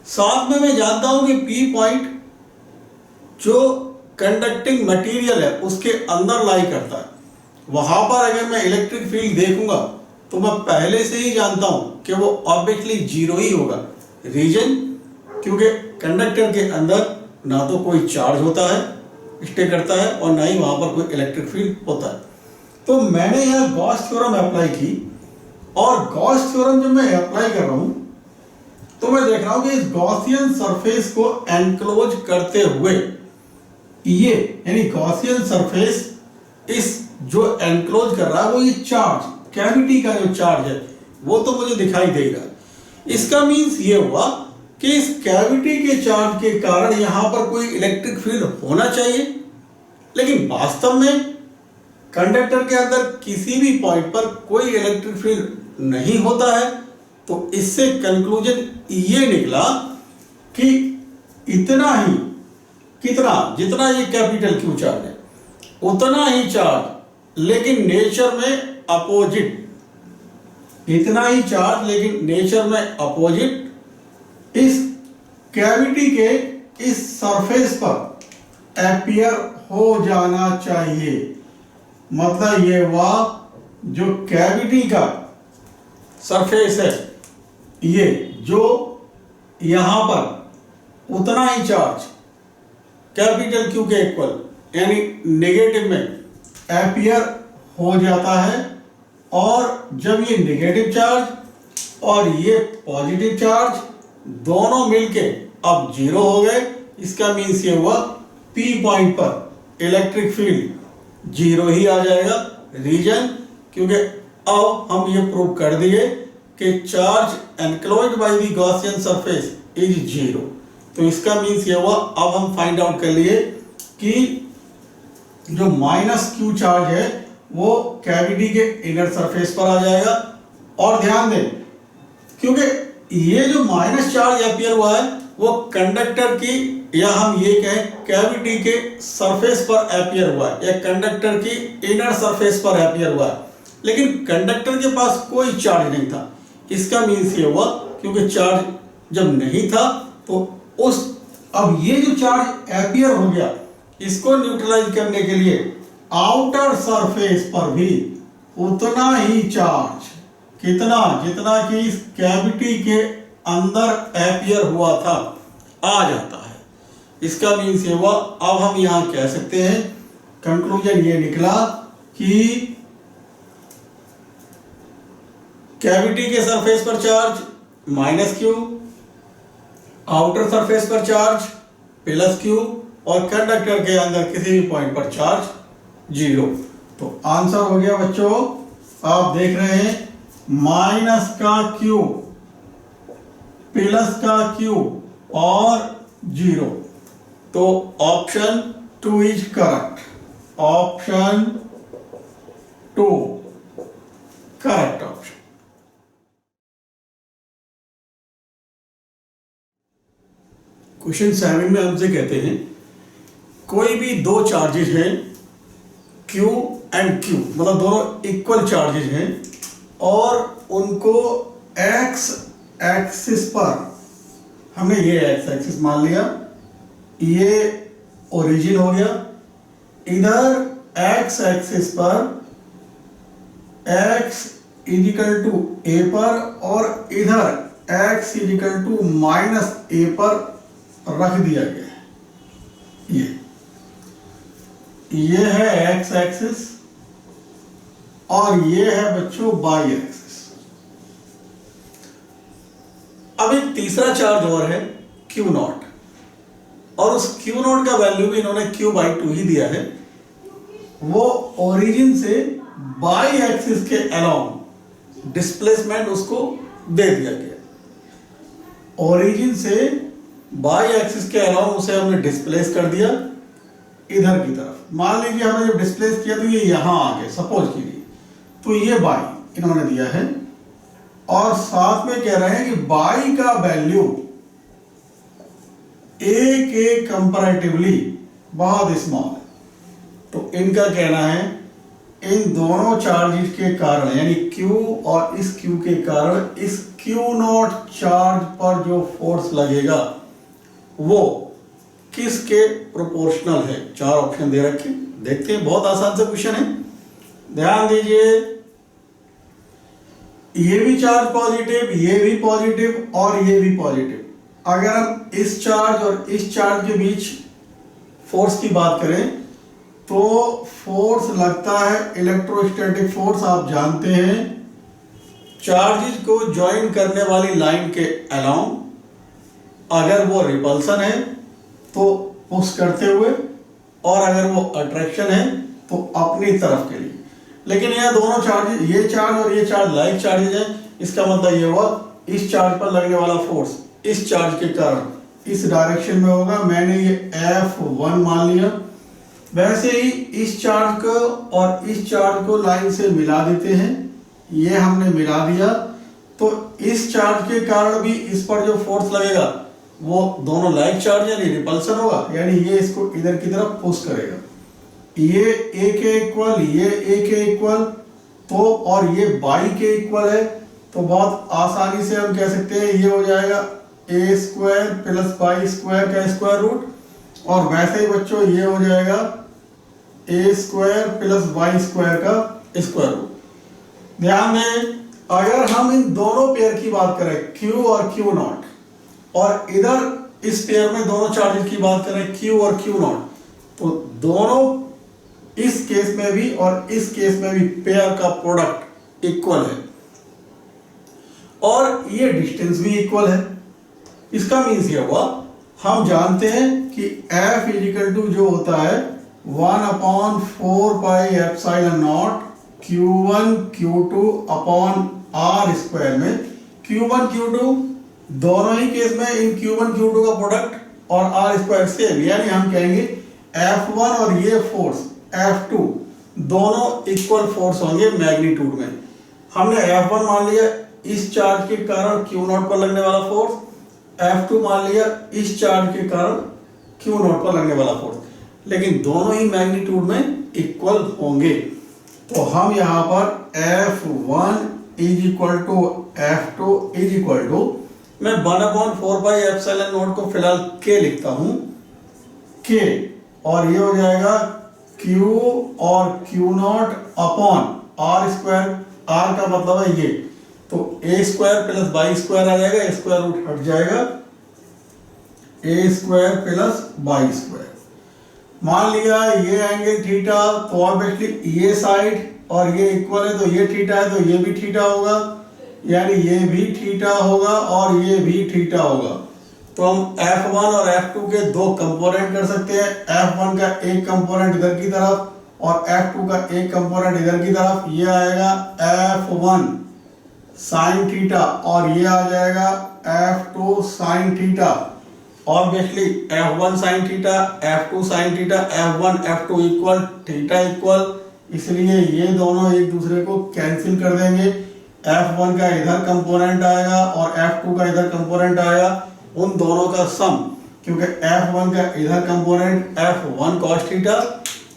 साथ में मैं जानता हूं कि P पॉइंट जो कंडक्टिंग मटेरियल है उसके अंदर लाई करता है, वहां पर अगर मैं इलेक्ट्रिक फील्ड देखूंगा तो मैं पहले से ही जानता हूं कि वो ऑब्वियसली जीरो ही होगा। रीजन क्योंकि कंडक्टर के अंदर ना तो कोई चार्ज होता है, स्टे करता है, और ना ही वहां पर कोई इलेक्ट्रिक फील्ड होता है। तो मैंने यह गॉस थ्योरम अप्लाई की, और गॉस थ्योरम जब मैं अप्लाई कर रहा हूं तो मैं देख रहा हूं कि इस गॉसियन सरफेस को एनक्लोज करते हुए ये यानी गॉसियन सरफेस इस जो एनक्लोज कर रहा है वो ये चार्ज, कैविटी का जो चार्ज है वो तो मुझे दिखाई देगा। इसका मीन्स ये हुआ कि इस कैविटी के चार्ज के कारण यहां पर कोई इलेक्ट्रिक फील्ड होना चाहिए, लेकिन वास्तव में कंडक्टर के अंदर किसी भी पॉइंट पर कोई इलेक्ट्रिक फील्ड नहीं होता है। तो इससे कंक्लूजन ये निकला कि इतना ही जितना ये कैपिटल Q चार्ज है उतना ही चार्ज लेकिन नेचर में अपोजिट, इतना ही चार्ज लेकिन नेचर में अपोजिट इस कैविटी के इस सरफेस पर अपीयर हो जाना चाहिए। मतलब ये हुआ जो कैविटी का सरफेस है ये जो यहां पर उतना ही चार्ज कैपिटल Q के इक्वल यानी नेगेटिव में अपीयर हो जाता है, और जब ये नेगेटिव चार्ज और ये पॉजिटिव चार्ज दोनों मिलके अब जीरो हो गए, इसका मीन्स ये हुआ P पॉइंट पर इलेक्ट्रिक फील्ड जीरो ही आ जाएगा। रीजन क्योंकि अब हम ये प्रूव कर दिए कि charge enclosed by the Gaussian surface is zero. तो इसका मीन्स ये हुआ, अब हम फाइंड आउट कर लिए कि जो -Q चार्ज है वो कैविटी के इनर सरफेस पर आ जाएगा। और ध्यान दें क्योंकि ये जो माइनस चार्ज अपीयर हुआ है वो कंडक्टर की, या हम ये कहें कैविटी के सरफेस पर अपीयर हुआ है या कंडक्टर की इनर सरफेस पर अपीयर हुआ है, लेकिन कंडक्टर के पास कोई चार्ज नहीं था। इसका मीन्स ये हुआ क्योंकि चार्ज जब नहीं था तो अब ये जो चार्ज अपीयर हो गया इसको न्यूट्रलाइज करने के लिए आउटर सरफेस पर भी उतना ही चार्ज, जितना कि इस कैविटी के अंदर अपीयर हुआ था, आ जाता है। इसका मीन्स ये हुआ, अब हम यहां कह सकते हैं कंक्लूजन ये निकला कि कैविटी के सरफेस पर charge minus Q, outer surface पर चार्ज प्लस क्यू और कंडक्टर के अंदर किसी भी पॉइंट पर चार्ज 0। तो आंसर हो गया बच्चों, आप देख रहे हैं माइनस का क्यू प्लस का क्यू और 0। तो option 2 is correct, option 2 correct option. Question 7 में हमसे कहते हैं कोई भी दो चार्जेस हैं Q एंड Q, मतलब दोनों इक्वल चार्जेस हैं और उनको x एक्सिस पर, हमने ये x एक्सिस मान लिया, ये ओरिजिन हो गया, इधर x एक्सिस पर x इजिकल टू a पर और इधर x equal to minus a पर रख दिया गया है। ये है x एक्सिस और ये है बच्चों y एक्सिस। अब एक तीसरा चार्ज और है Q नॉट, और उस Q नॉट का वैल्यू भी इन्होंने Q/2 ही दिया है। वो ओरिजिन से y एक्सिस के अलोंग डिस्प्लेसमेंट उसको दे दिया गया। ओरिजिन से y एक्सिस के अलावा उसे हमने डिस्प्लेस कर दिया इधर की तरफ। मान लीजिए हमने जब डिस्प्लेस किया तो ये यहां आ गए, सपोज कीजिए, तो ये y इन्होंने दिया है और साथ में कह रहे हैं कि y का वैल्यू a के कंपैरेटिवली बहुत स्मॉल है। तो इनका कहना है इन दोनों चार्जेस के कारण, यानी Q और इस Q के कारण इस Q नॉट चार्ज पर जो फोर्स लगेगा वो किसके प्रोपोर्शनल है। 4 ऑप्शन दे रखे, देखते हैं, बहुत आसान सा क्वेश्चन है, ध्यान दीजिए। ये भी चार्ज पॉजिटिव, ये भी पॉजिटिव और ये भी पॉजिटिव। अगर हम इस चार्ज और इस चार्ज के बीच फोर्स की बात करें तो फोर्स लगता है इलेक्ट्रोस्टैटिक फोर्स, आप जानते हैं, चार्जेस को ज्वाइन करने वाली लाइन के अलोंग। अगर वो रिपल्सन है तो पुश करते हुए, और अगर वो अट्रैक्शन है तो अपनी तरफ के लिए। लेकिन यह दोनों चार्ज, ये चार्ज और ये चार्ज लाइक चार्जेज हैं। इसका मतलब ये हुआ इस चार्ज पर लगने वाला फोर्स इस चार्ज के कारण इस डायरेक्शन में होगा। मैंने ये F1 मान लिया। वैसे ही इस चार्ज को और इस चार्ज को लाइन से मिला देते हैं, ये हमने मिला दिया। तो इस चार्ज के कारण भी इस पर जो फोर्स लगेगा वो दोनों लाइक चार्ज यानी रिपल्सन होगा, यानी ये इसको इधर की तरफ पुश करेगा। ये A के इक्वल, ये A के इक्वल, तो और ये y के इक्वल है। तो बहुत आसानी से हम कह सकते हैं ये हो जाएगा a square plus y square का स्क्वायर रूट, और वैसे ही बच्चों ये हो जाएगा a square plus y square का स्क्वायर रूट। ध्यान दें, अगर हम इन दोनों पेयर की बात करें Q और Q नॉट, और इधर इस पेयर में दोनों चार्जेस की बात करें Q और Q नॉट, तो दोनों इस केस में भी और इस केस में भी पेयर का प्रोडक्ट इक्वल है और ये डिस्टेंस भी इक्वल है। इसका मीन्स ये हुआ, हम जानते हैं कि F इजिकल टू जो होता है 1/4 pi epsilon not Q1 Q2 upon R square में Q1 Q2 दोनों ही केस में इन Q1 Q2 का प्रोडक्ट और R स्क्वायर सेम, यानी हम कहेंगे F1 और ये फोर्स F2 दोनों इक्वल फोर्स होंगे मैग्नीट्यूड में। हमने F1 मान लिया इस चार्ज के कारण Q नॉट पर लगने वाला फोर्स, F2 मान लिया इस चार्ज के कारण Q नॉट पर लगने वाला फोर्स, लेकिन दोनों ही मैग्नीट्यूड में इक्वल होंगे। तो हम यहाँ पर F1 is equal to F2 is equal to, मैं 1/4 पाई एप्सिलॉन नॉट को फिलहाल K लिखता हूं, K, और ये हो जाएगा Q और Q naught upon R square. R का मतलब है ये, तो a square plus y square आ जाएगा, स्क्वायर रूट हट जाएगा, a square plus y square. मान लिया ये एंगल थीटा, तो ऑब्वियसली ये साइड और ये इक्वल है, तो ये थीटा है तो ये भी थीटा होगा। यानी ये भी थीटा होगा और ये भी थीटा होगा। तो हम F1 और F2 के दो कंपोनेंट कर सकते हैं। F1 का एक कंपोनेंट इधर की तरफ और F2 का एक कंपोनेंट इधर की तरफ। ये आएगा F1 साइन थीटा और ये आ जाएगा F2 sine theta. Obviously F1 sine theta, F2 sine theta, F1 F2 equal theta equal, इसलिए ये दोनों एक दूसरे को कैंसिल कर देंगे। F1 का इधर कंपोनेंट आएगा और F2 का इधर कंपोनेंट आएगा, उन दोनों का सम, क्योंकि F1 का इधर कंपोनेंट F1 cos थीटा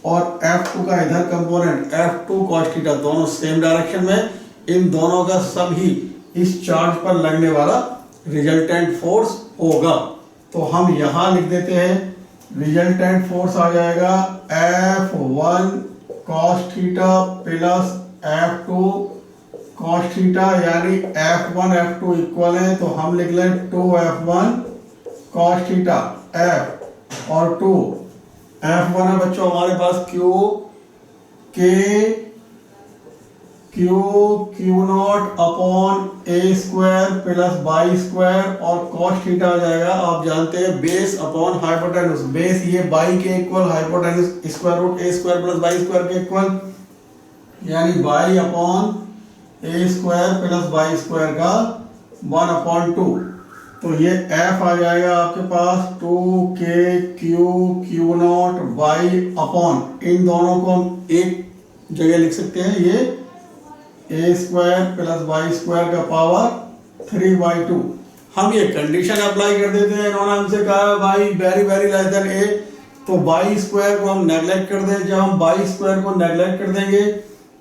और F2 का इधर कंपोनेंट F2 cos थीटा, दोनों सेम डायरेक्शन में, इन दोनों का सम ही इस चार्ज पर लगने वाला रिजल्टेंट फोर्स होगा। तो हम यहां लिख देते हैं रिजल्टेंट फोर्स आ जाएगा F1 cos theta plus F2 cos theta, यानी F1 F2 इक्वल है, तो हम लिख लें 2F1 cos थीटा F और 2 F1 है बच्चों हमारे पास Q naught upon A square plus b square और cos थीटा आ जाएगा, आप जानते हैं बेस अपॉन हाइपोटेन्यूज। बेस ये बाई के equal, hypotenuse square root A square plus b square के इक्वल, यानी b upon A square plus b square का 1/2। तो ये F आ जाएगा आपके पास 2Q नॉट बाई अपॉन, इन दोनों को हम एक जगह लिख सकते हैं, ये A square plus b square का पावर 3/2। हम ये कंडीशन अप्लाई कर देते हैं। इन्होंने हमसे कहा भाई very very less than A, तो बाई स्क्वायर को हम नेगलेक्ट कर दें। जब हम बाई स्क्वायर को नेगलेक्ट कर देंगे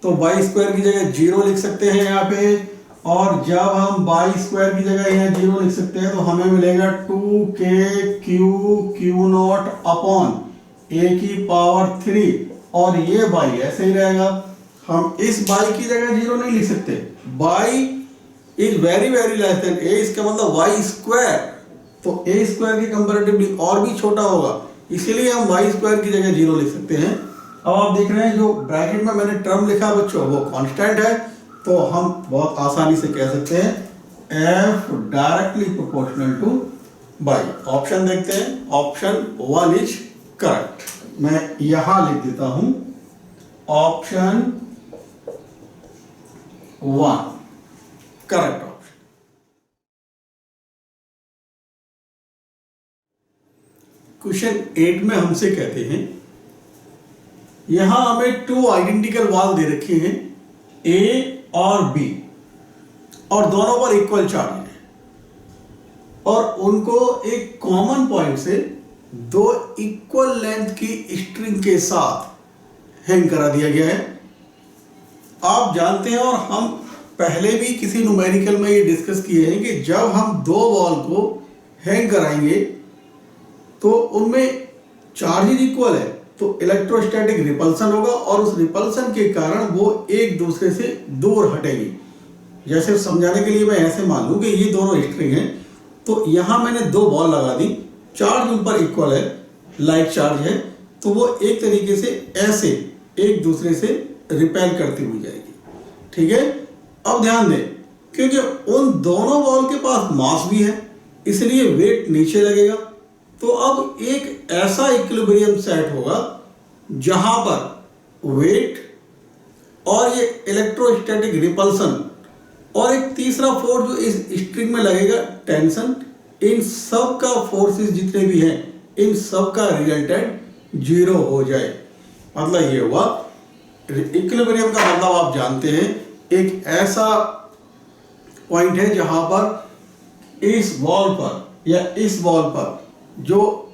तो बाई स्क्वायर की जगह 0 लिख सकते हैं यहाँ पे, और जब हम बाई स्क्वायर की जगह यहाँ 0 लिख सकते हैं तो हमें मिलेगा 2Q नॉट अपॉन A की पावर 3, और ये बाई ऐसे ही रहेगा। हम इस बाई की जगह 0 नहीं लिख सकते, by is very very less than A, इसका मतलब वाई स्क्वायर, तो A स्क्वायर की कंपैरेटिवली और भी छोटा होगा, इसीलिए हम वाई स्क्वायर की जगह 0 लिख सकते हैं। अब आप देख रहे हैं जो ब्रैकेट में मैंने टर्म लिखा बच्चों वो कांस्टेंट है, तो हम बहुत आसानी से कह सकते हैं F directly proportional two by. Option देखते हैं, ऑप्शन 1 इज करेक्ट। मैं यहां लिख देता हूं ऑप्शन 1 करेक्ट ऑप्शन। क्वेश्चन 8 में हमसे कहते हैं यहां हमें 2 आइडेंटिकल वॉल दे रखे हैं A और B, और दोनों पर इक्वल चार्ज है, और उनको एक कॉमन पॉइंट से 2 इक्वल लेंथ की स्ट्रिंग के साथ हैंग करा दिया गया है। आप जानते हैं और हम पहले भी किसी न्यूमेरिकल में ये डिस्कस किए हैं कि जब हम 2 बॉल को हैंग कराएंगे तो उनमें चार्ज इक्वल है, तो इलेक्ट्रोस्टैटिक रिपल्सन होगा और उस रिपल्सन के कारण वो एक दूसरे से दूर हटेंगे। जैसे समझाने के लिए मैं ऐसे मान लूं कि ये दोनों स्ट्रिंग हैं, तो यहां मैंने 2 बॉल लगा दी, चार्ज उन पर इक्वल है, लाइक चार्ज है, तो वो एक तरीके से ऐसे एक दूसरे से रिपेल करती हुई जाएगी। ठीक है, अब ध्यान दें क्योंकि उन दोनों बॉल के पास मास भी है, इसलिए वेट नीचे लगेगा। तो अब एक ऐसा इक्विलिब्रियम सेट होगा जहां पर वेट और ये इलेक्ट्रोस्टैटिक रिपल्सन और एक तीसरा फोर्स जो इस स्ट्रिंग में लगेगा टेंशन, इन सब का फोर्सेस जितने भी हैं इन सब का रिजल्टेंट 0 हो जाए। मतलब ये हुआ इक्विलिब्रियम का मतलब आप जानते हैं, एक ऐसा पॉइंट है जहां पर इस बॉल पर या इस बॉल पर जो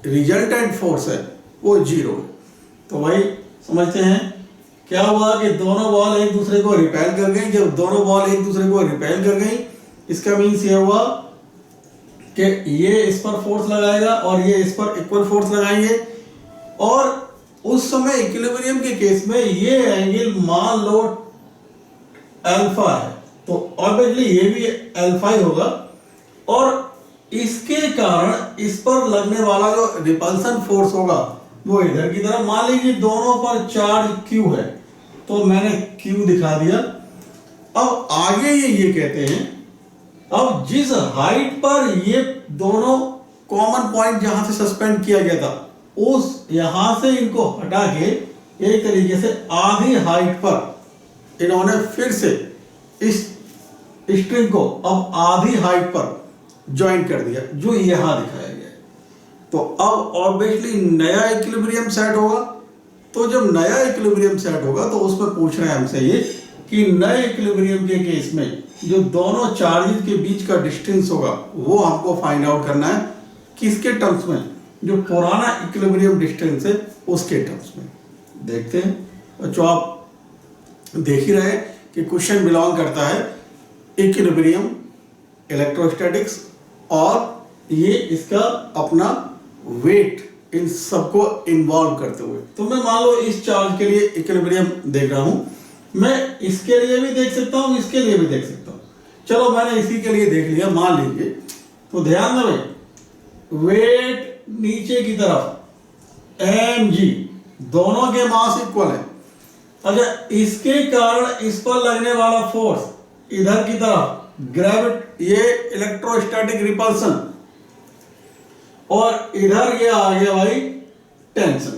रिजल्टेंट फोर्स है वो 0 है। तो भाई समझते हैं क्या हुआ कि दोनों बॉल एक दूसरे को रिपेल कर गई। जब दोनों बॉल एक दूसरे को रिपेल कर गई, इसका मीन्स ये हुआ कि ये इस पर फोर्स लगाएगा और ये इस पर इक्वल फोर्स लगाएंगे, और उस समय इक्विलिब्रियम के केस में ये एंगल मान लो अल्फा है, तो ऑब्वियसली ये भी अल्फा ही होगा, और इसके कारण इस पर लगने वाला जो रिपल्सन फोर्स होगा वो इधर की तरफ, मान लीजिए दोनों पर चार्ज Q है, तो मैंने Q दिखा दिया, अब आगे ये कहते हैं, अब जिस हाइट पर ये दोनों कॉमन पॉइंट जहां से सस्पेंड किया गया था, उस यहां से इनको हटा के एक तरीके से आधी हाइट पर इन्होंने फिर से इस स्ट्रिंग को अब आधी हाइट पर ज्वाइन कर दिया, जो यहां दिखाया गया है। तो अब ऑब्वियसली नया इक्विलिब्रियम सेट होगा। तो जब नया इक्विलिब्रियम सेट होगा तो उसमें पूछ रहे हैं हमसे ये कि नए इक्विलिब्रियम के केस में जो दोनों चार्जेस के बीच का डिस्टेंस होगा वो हमको फाइंड आउट करना है। किसके टर्म्स में? जो पुराना इक्विलिब्रियम डिस्टेंस है उसके टर्म्स में। देखते हैं बच्चों, आप देख ही रहे हैं कि क्वेश्चन बिलोंग करता है इक्विलिब्रियम, इलेक्ट्रोस्टैटिक्स और ये इसका अपना वेट, इन सबको इन्वॉल्व करते हुए। तो मैं मान लो इस चार्ज के लिए इक्विलिब्रियम देख रहा हूं, मैं इसके लिए भी देख सकता हूं, इसके लिए भी देख सकता हूं। चलो मैंने इसी के लिए देख लिया, मान लीजिए। तो ध्यान दें भाई, वेट नीचे की तरफ mg, दोनों के मास इक्वल है। अच्छा, इसके कारण इस पर लगने वाला फोर्स इधर की तरफ ग्रेविटी, ये इलेक्ट्रोस्टैटिक रिपल्सन, और इधर ये आ गया भाई टेंशन।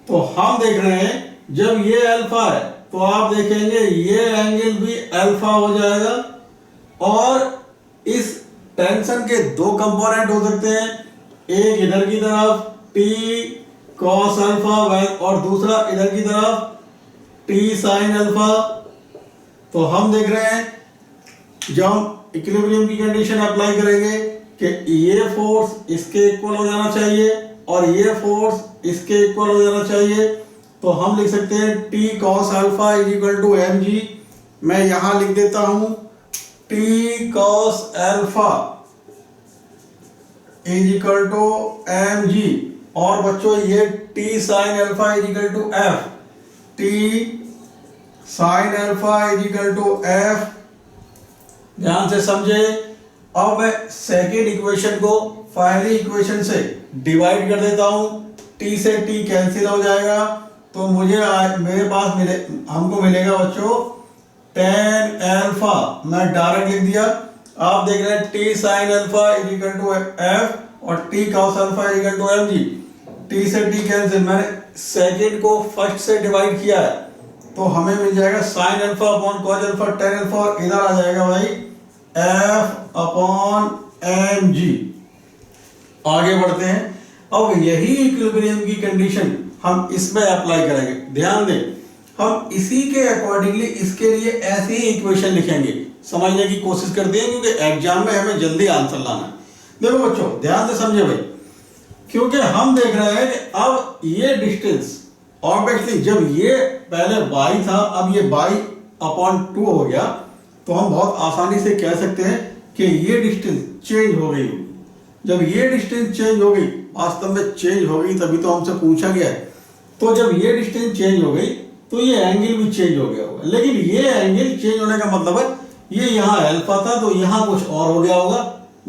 तो हम देख रहे हैं जब ये अल्फा है तो आप देखेंगे ये एंगल भी अल्फा हो जाएगा, और इस टेंशन के दो कंपोनेंट हो सकते हैं, एक इधर की तरफ T cos अल्फा और दूसरा इधर की तरफ T sin अल्फा। तो हम देख रहे हैं जब हम इक्विलिब्रियम की कंडीशन अप्लाई करेंगे कि ये फोर्स इसके इक्वल हो जाना चाहिए और ये फोर्स इसके इक्वल हो जाना चाहिए। तो हम लिख सकते हैं T cos alpha is equal to mg। मैं यहां लिख देता हूं T cos alpha is equal to mg, और बच्चों ये T sin alpha is equal to f, T sin alpha is equal to f। ध्यान से समझे। अब मैं सेकेंड इक्वेशन को पहली इक्वेशन से डिवाइड कर देता हूं, T से T कैंसिल हो जाएगा, तो मुझे मेरे पास हमको मिलेगा बच्चों tan अल्फा, मैं डायरेक्ट लिख दिया। आप देख रहे हैं T sin alpha is equal to f और T cos alpha is equal to mg। T से T कैंसिल, मैंने सेकेंड को फर्स्ट से डिवाइड किया है, तो हमें मिल जाएगा sin alpha upon cos alpha tan alpha, और इधर आ जाएगा भाई f अपॉन mg। आगे बढ़ते हैं। अब यही इक्विलिब्रियम की कंडीशन हम इसमें अप्लाई करेंगे। ध्यान दें, हम इसी के अकॉर्डिंगली इसके लिए ऐसे ही इक्वेशन लिखेंगे, समझने की कोशिश करते हैं क्योंकि एग्जाम में हमें जल्दी आंसर लाना है। देखो बच्चों ध्यान से समझे भाई, क्योंकि हम देख रहे हैं कि अब ये डिस्टेंस ऑब्वियसली जब ये पहले y था, अब ये y अपॉन 2 हो गया, तो हम बहुत आसानी से कह सकते हैं कि ये डिस्टेंस चेंज हो गई। जब ये डिस्टेंस चेंज हो गई, वास्तव में चेंज हो गई तभी तो हमसे पूछा गया है। तो जब ये डिस्टेंस चेंज हो गई तो ये एंगल भी चेंज हो गया होगा, लेकिन ये एंगल चेंज होने का मतलब है ये यहाँ अल्फा था तो यहाँ कुछ और हो गया होगा।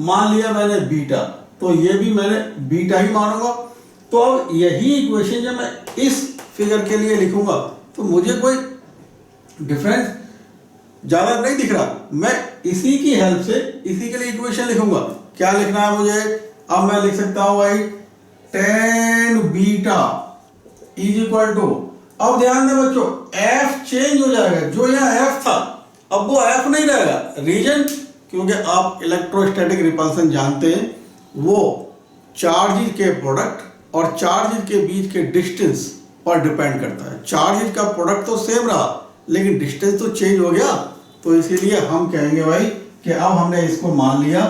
मान लिया मैंने बीटा, तो ये भी मैंने बीटा ही मानूंगा। तो अब यही इक्वेशन जब मैं इस फिगर के लिए लिखूंगा तो मुझे कोई डिफरेंस ज्यादा नहीं दिख रहा। मैं इसी की हेल्प से इसी के लिए इक्वेशन लिखूंगा। क्या लिखना है मुझे? अब मैं लिख सकता हूं भाई tan beta is equal to, अब ध्यान दें बच्चों f चेंज हो जाएगा, जो यहाँ f था अब वो f नहीं रहेगा। रीजन, क्योंकि आप इलेक्ट्रोस्टैटिक रिपल्सन जानते हैं, वो चार्जेस के प्रोडक्ट और चार्जेस के बीच के डिस्टेंस पर डिपेंड करता है। चार्जेस का प्रोडक्ट तो सेम रहा लेकिन डिस्टेंस तो चेंज हो गया, तो इसीलिए हम कहेंगे भाई कि अब हमने इसको मान लिया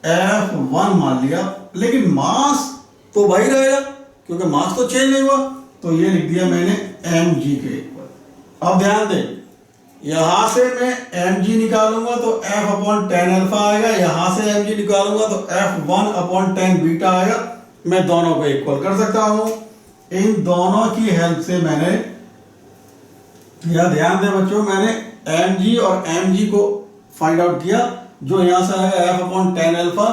F1 मान लिया, लेकिन मास तो वही रहेगा क्योंकि मास तो चेंज नहीं हुआ, तो ये लिख दिया मैंने mg के ऊपर। अब ध्यान दें, यहां से मैं mg निकालूंगा तो f अपॉन tan अल्फा आएगा, यहां से mg निकालूंगा तो f1 अपॉन tan बीटा आएगा। मैं दोनों को इक्वल कर सकता हूं। इन दोनों की हेल्प से मैंने, यह ध्यान दें बच्चों, मैंने mg और mg को फाइंड आउट किया, जो यहां से आएगा f अपॉन tan अल्फा,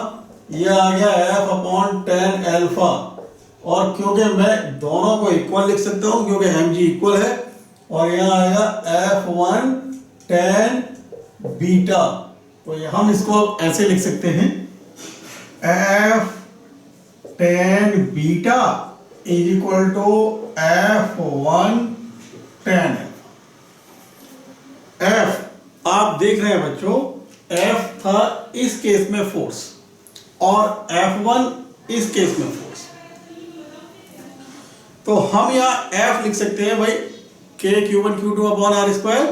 यह आ गया f अपॉन tan अल्फा। और क्योंकि मैं दोनों को इक्वल लिख सकता हूं क्योंकि mg इक्वल है, और यहां आएगा f1 tan बीटा। तो हम इसको अब ऐसे लिख सकते हैं, F tan beta is equal to F1 tan. F आप देख रहे हैं बच्चों, एफ था इस केस में फोर्स और F1 इस केस में फोर्स। तो हम यहां एफ लिख सकते हैं भाई, के Q1 Q2 upon R square.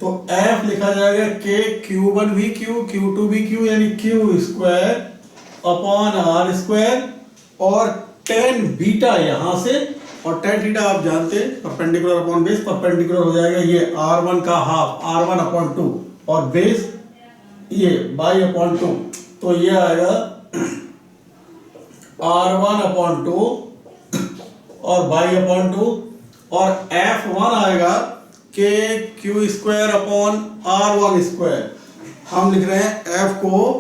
तो एफ लिखा जाएगा के Q1 भी Q, Q2 भी Q, यानी Q square upon R square और टेन बीटा यहां से, और टेन थीटा आप जानते हैं परपेंडिकुलर अपॉन बेस, परपेंडिकुलर हो जाएगा ये R1 का हाफ, R1 अपॉन 2 और बेस ये बाई अपॉन 2। तो ये आएगा R1 अपॉन 2 और बाई अपॉन 2, और F1 आएगा के Q square upon R1 square. हम लिख रहे हैं F को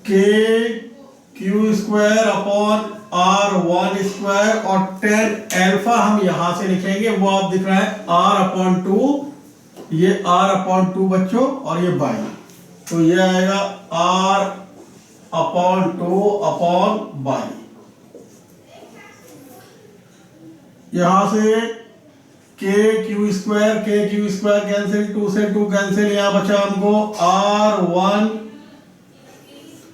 के Q square upon R1 square और टेन एल्फा हम यहां से लिखेंगे, वो आप दिख रहा है R अपॉन 2, ये R अपॉन 2 बच्चों, और ये बाई। तो ये आएगा R अपॉन 2 अपॉन बाई। यहां से के Q स्क्वायर कैंसिल, 2 से 2 कैंसिल, यहां बचा हमको R1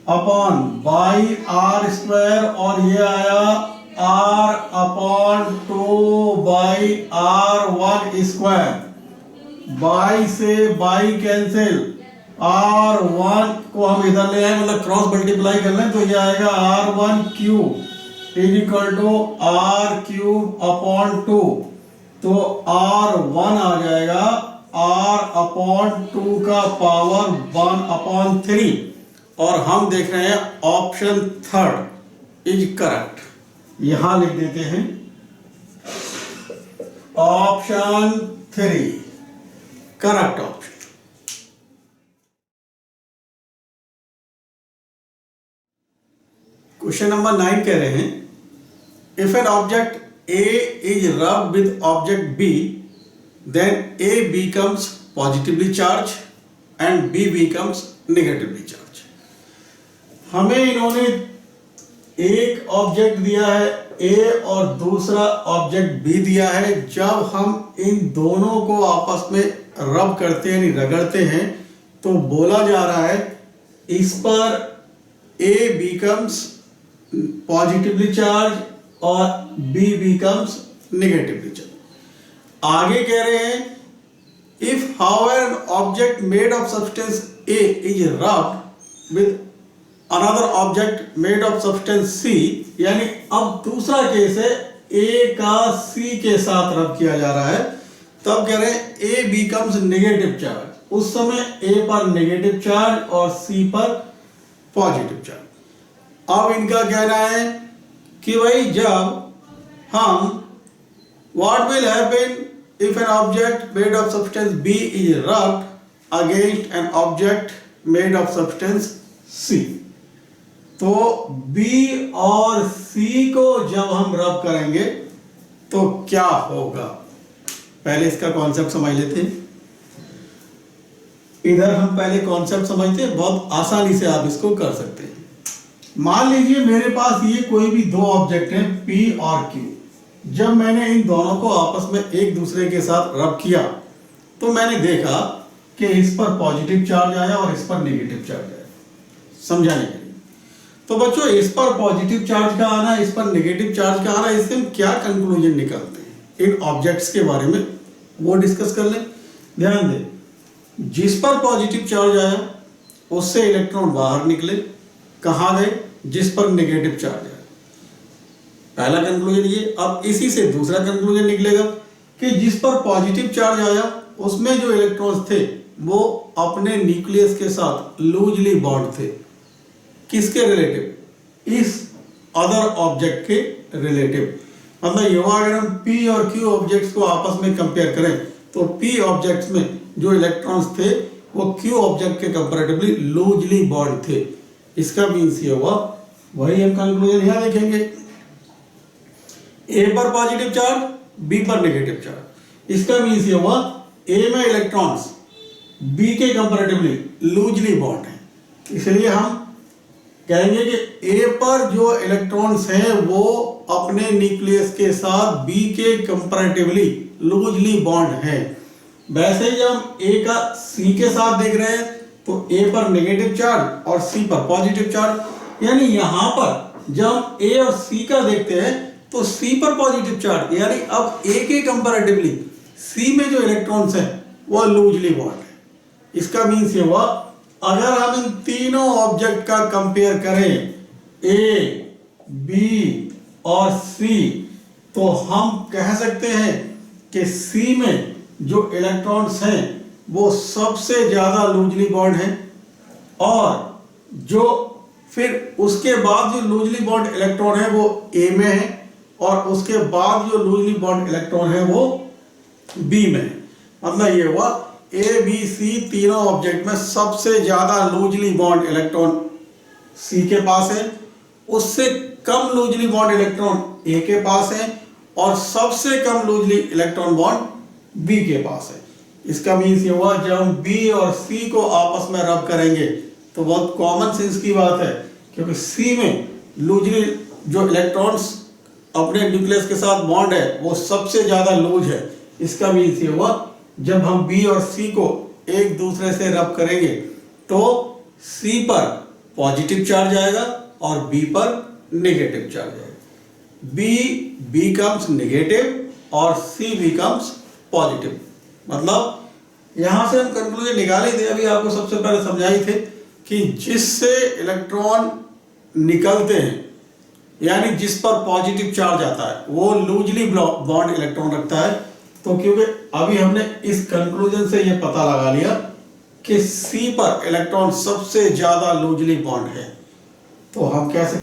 upon by are square, और ये आया R upon 2 by R1 square. By से बाई कैंसिल, R1 को हम इधर ले आए, मतलब क्रॉस मल्टीप्लाई कर लें, तो ये आएगा R1 cube is equal to R cube upon 2। तो R1 आ जाएगा R अपॉन 2 का पावर 1 अपॉन 3, और हम देख रहे हैं ऑप्शन थर्ड इज करेक्ट। यहां लिख देते हैं option 3 correct option. Question number 9 कह रहे हैं, if an object A is rubbed with object B, then A becomes positively charged and B becomes negatively charged. हमें इन्होंने एक ऑब्जेक्ट दिया है A और दूसरा ऑब्जेक्ट B दिया है। जब हम इन दोनों को आपस में रब करते हैं, रगड़ते हैं, तो बोला जा रहा है इस पर A becomes positively charged और B becomes negatively charged। आगे कह रहे हैं, if however an object made of substance A is rubbed with another object made of substance C, यानी अब दूसरा केस है A का C के साथ रब किया जा रहा है, तब कह रहे हैं A becomes negative charge। उस समय A पर नेगेटिव चार्ज और C पर पॉजिटिव चार्ज। अब इनका कहना है कि भाई जब हम what will happen if an object made of substance B is rubbed against an object made of substance C, तो B और C को जब हम रब करेंगे तो क्या होगा। पहले इसका कॉन्सेप्ट समझ लेते हैं। इधर हम पहले कॉन्सेप्ट समझते हैं, बहुत आसानी से आप इसको कर सकते हैं। मान लीजिए मेरे पास ये कोई भी दो ऑब्जेक्ट हैं P और Q। जब मैंने इन दोनों को आपस में एक दूसरे के साथ रब किया तो मैंने देखा कि इस पर पॉजिटिव चार्ज आया और इस पर नेगेटिव चार्ज आया। समझाने के लिए तो बच्चों, इस पर पॉजिटिव चार्ज का आना, इस पर नेगेटिव चार्ज का आना, इससे हम क्या कंक्लूजन निकालते हैं इन ऑब्जेक्ट्स के बारे में, वो डिस्कस कर लें। ध्यान दें, जिस पर पॉजिटिव चार्ज आया उससे इलेक्ट्रॉन बाहर निकले, कहाँ गए, जिस पर नेगेटिव चार्ज आया। पहला कंक्लूजन ये। अब इसी से दूसरा कंक्लूजन निकलेगा कि जिस पर पॉजिटिव चार्ज आया उसमें जो इलेक्ट्रॉन्स थे वो अपने न्यूक्लियस के साथ लूजली बॉन्ड थे। किसके रिलेटिव? इस अदर ऑब्जेक्ट के रिलेटिव। मतलब ये अगर हम P और Q ऑब्जेक्ट्स को आपस में कंपेयर करें तो P ऑब्जेक्ट्स में जो इलेक्ट्रॉन्स थे वो Q ऑब्जेक्ट के कंपैरेटिवली लूजली बॉन्ड थे। इसका मीन्स ये हुआ, वही हम कंक्लूजन यहां देखेंगे, A पर पॉजिटिव चार्ज, B पर नेगेटिव चार्ज। इसका मीन्स ये हुआ A में इलेक्ट्रॉन्स बी के कंपैरेटिवली लूजली बॉन्ड है। इसलिए हम कहेंगे कि ए पर जो इलेक्ट्रॉन्स हैं वो अपने न्यूक्लियस के साथ बी के कंपैरेटिवली लूजली बॉन्ड है। वैसे ही जब हम ए का सी के साथ देख रहे हैं तो ए पर नेगेटिव चार्ज और सी पर पॉजिटिव चार्ज, यानी यहाँ पर जब हम ए और सी का देखते हैं तो सी पर पॉजिटिव चार्ज, यानी अब ए के कंपैरेटिवली सी में जो इलेक्ट्रॉन्स हैं वो लूजली बॉन्ड है। इसका मीन्स ये हुआ अगर हम इन तीनों ऑब्जेक्ट का कंपेयर करें ए, बी और सी, तो हम कह सकते हैं कि सी में जो इलेक्ट्रॉन्स हैं वो सबसे ज्यादा लूजली बॉन्ड हैं, और जो फिर उसके बाद जो लूजली बॉन्ड इलेक्ट्रॉन है वो ए में है, और उसके बाद जो लूजली बॉन्ड इलेक्ट्रॉन है वो बी में है। मतलब ये हुआ ए बी सी तीनों ऑब्जेक्ट में सबसे ज्यादा लूजली बॉन्ड इलेक्ट्रॉन सी के पास है, उससे कम लूजली बॉन्ड इलेक्ट्रॉन ए के पास है, और सबसे कम लूजली इलेक्ट्रॉन बॉन्ड बी के पास है। इसका मीन्स ये हुआ जब हम बी और सी को आपस में रब करेंगे तो बहुत कॉमन सेंस की बात है, क्योंकि सी में लूजली जो इलेक्ट्रॉन्स अपने न्यूक्लियस के साथ बॉन्ड है वो सबसे ज्यादा लूज है। इसका मीन्स ये हुआ जब हम बी और सी को एक दूसरे से रब करेंगे तो सी पर पॉजिटिव चार्ज आएगा और बी पर नेगेटिव चार्ज आएगा। बी बिकम्स नेगेटिव और सी बिकम्स पॉजिटिव। मतलब यहां से हम कंक्लूजन निकाले थे, अभी आपको सबसे पहले समझाए थे कि जिससे इलेक्ट्रॉन निकलते हैं यानी जिस पर पॉजिटिव चार्ज आता है वो लूजली बॉन्ड इलेक्ट्रॉन रखता है। तो क्योंकि अभी हमने इस कंक्लूजन से ये पता लगा लिया कि सी पर इलेक्ट्रॉन सबसे ज्यादा लूजली बॉन्ड है, तो हम कैसे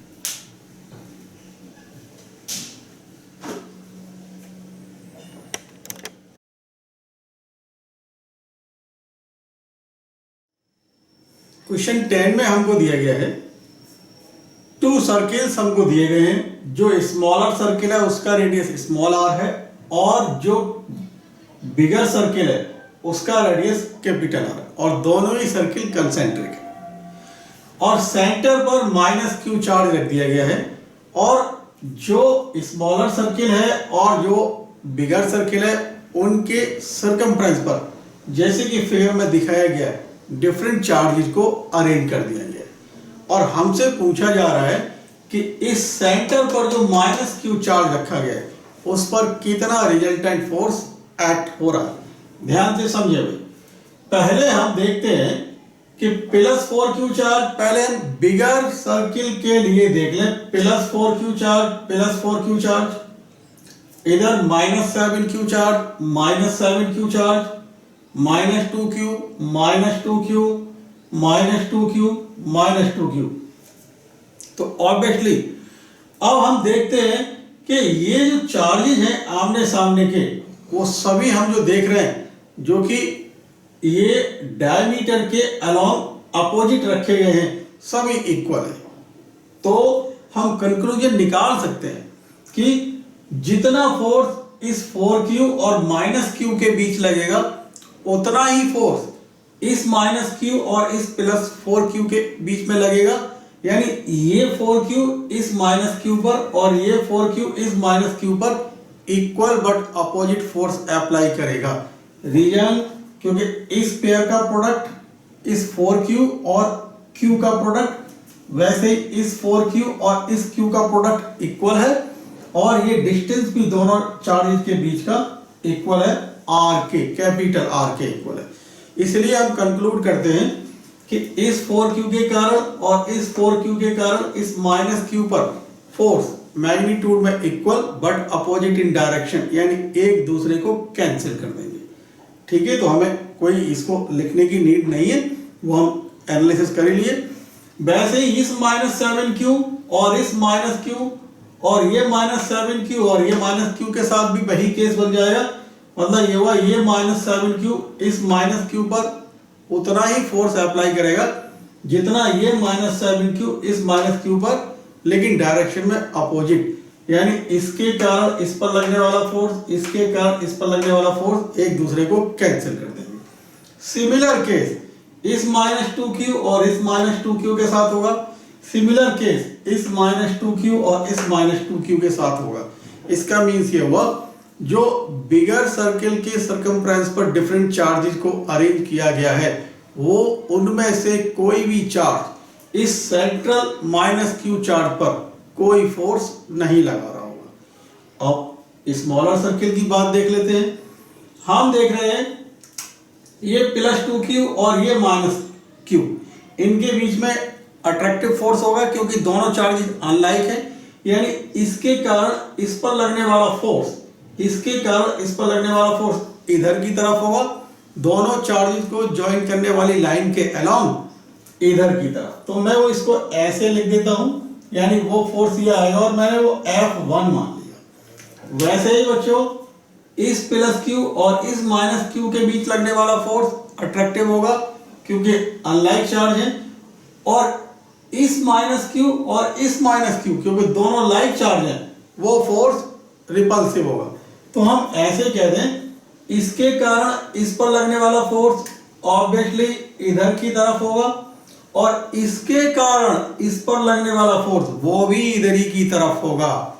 क्वेश्चन 10 में हमको दिया गया है 2 सर्किल्स हमको दिए गए हैं। जो स्मॉलर सर्किल है उसका रेडियस स्मॉल r है और जो बिगर सर्किल है उसका रेडियस कैपिटल r है, और दोनों ही सर्किल कंसेंट्रिक है, और सेंटर पर -q चार्ज रख दिया गया है। और जो स्मॉलर सर्किल है और जो बिगर सर्किल है उनके सरकमफ्रेंस पर जैसे कि फिगर में दिखाया गया है डिफरेंट चार्जेस को अरेंज कर दिया गया है, और हमसे पूछा जा रहा है कि इस सेंटर पर जो -q चार्ज रखा गया है उस पर कितना रिजल्टेंट फोर्स एक्ट हो रहा है। ध्यान से समझे भाई। पहले हम देखते हैं कि +4q चार्ज, पहले हम बिगर सर्किल के लिए देख लें। +4q चार्ज, इधर -7q charge, -7q charge, -2q, -2q, -2q, -2q। तो ऑब्वियसली अब हम देखते हैं कि ये जो चार्जेस हैं आमने सामने के वो सभी हम जो देख रहे हैं जो कि ये डायमीटर के अलोंग अपोजिट रखे गए हैं सभी इक्वल है। तो हम कंक्लूजन निकाल सकते हैं कि जितना फोर्स इस 4q और -q के बीच लगेगा उतना ही फोर्स इस -q और इस +4q के बीच में लगेगा। यानी ये 4q इस -q पर और ये 4q इस -q पर equal but opposite force apply करेगा। रीजन क्योंकि इस पेयर का प्रोडक्ट इस 4q और q का प्रोडक्ट, वैसे ही इस 4q और इस q का प्रोडक्ट इक्वल है, और ये डिस्टेंस भी दोनों चार्जेस के बीच का इक्वल है, r के कैपिटल R के इक्वल है। इसलिए हम कंक्लूड करते हैं कि इस 4q के कारण और इस 4q के कारण इस -q पर फोर्स मैग्नीट्यूड में equal but opposite in direction, यानी एक दूसरे को कैंसिल कर देंगे। ठीक है, तो हमें कोई इसको लिखने की नीड नहीं है, वो हम एनालिसिस कर लिए। वैसे ही इस -7q और इस -q और ये -7q और ये -q के साथ भी वही केस बन जाएगा। मतलब ये हुआ ये -7q इस -q पर उतना ही फोर्स अप्लाई करेगा जितना ये -7q इस -q पर, लेकिन डायरेक्शन में अपोजिट, यानी इसके कारण इस पर लगने वाला फोर्स, इसके कारण इस पर लगने वाला फोर्स एक दूसरे को कैंसिल कर देंगे। सिमिलर केस इस -2q और इस -2q के साथ होगा, सिमिलर केस इस -2q और इस -2q के साथ होगा। इसका मीन्स ये हुआ जो बिगर सर्किल के सर्कमफ्रेंस पर डिफरेंट चार्जेस को अरेंज किया गया है वो उनमें से कोई भी चार्ज इस सेंट्रल -q चार्ज पर कोई फोर्स नहीं लगा रहा होगा। अब स्मॉलर सर्किल की बात देख लेते हैं। हम देख रहे हैं ये +2q और ये -q, इनके बीच में अट्रैक्टिव फोर्स होगा क्योंकि दोनों चार्जेस अनलाइक हैं, यानी इसके कारण इस पर लगने वाला फोर्स, इसके कारण इस पर लगने वाला फोर्स इधर की तरफ होगा, दोनों चार्जेस को ज्वाइन करने वाली लाइन के अलोंग इधर की तरफ। तो मैं वो इसको ऐसे लिख देता हूं, यानी वो फोर्स ये आएगा और मैंने वो F1 मान लिया। वैसे ही बच्चों इस +q और इस -q के बीच लगने वाला फोर्स अट्रैक्टिव होगा क्योंकि अनलाइक चार्ज है, और इस -q और इस -q क्योंकि दोनों लाइक चार्ज हैं वो फोर्स रिपल्सिव होगा। तो हम ऐसे कह दें इसके कारण इस पर लगने वाला फोर्स ऑब्वियसली इधर की तरफ होगा और इसके कारण इस पर लगने वाला फोर्स वो भी इधर ही की तरफ होगा।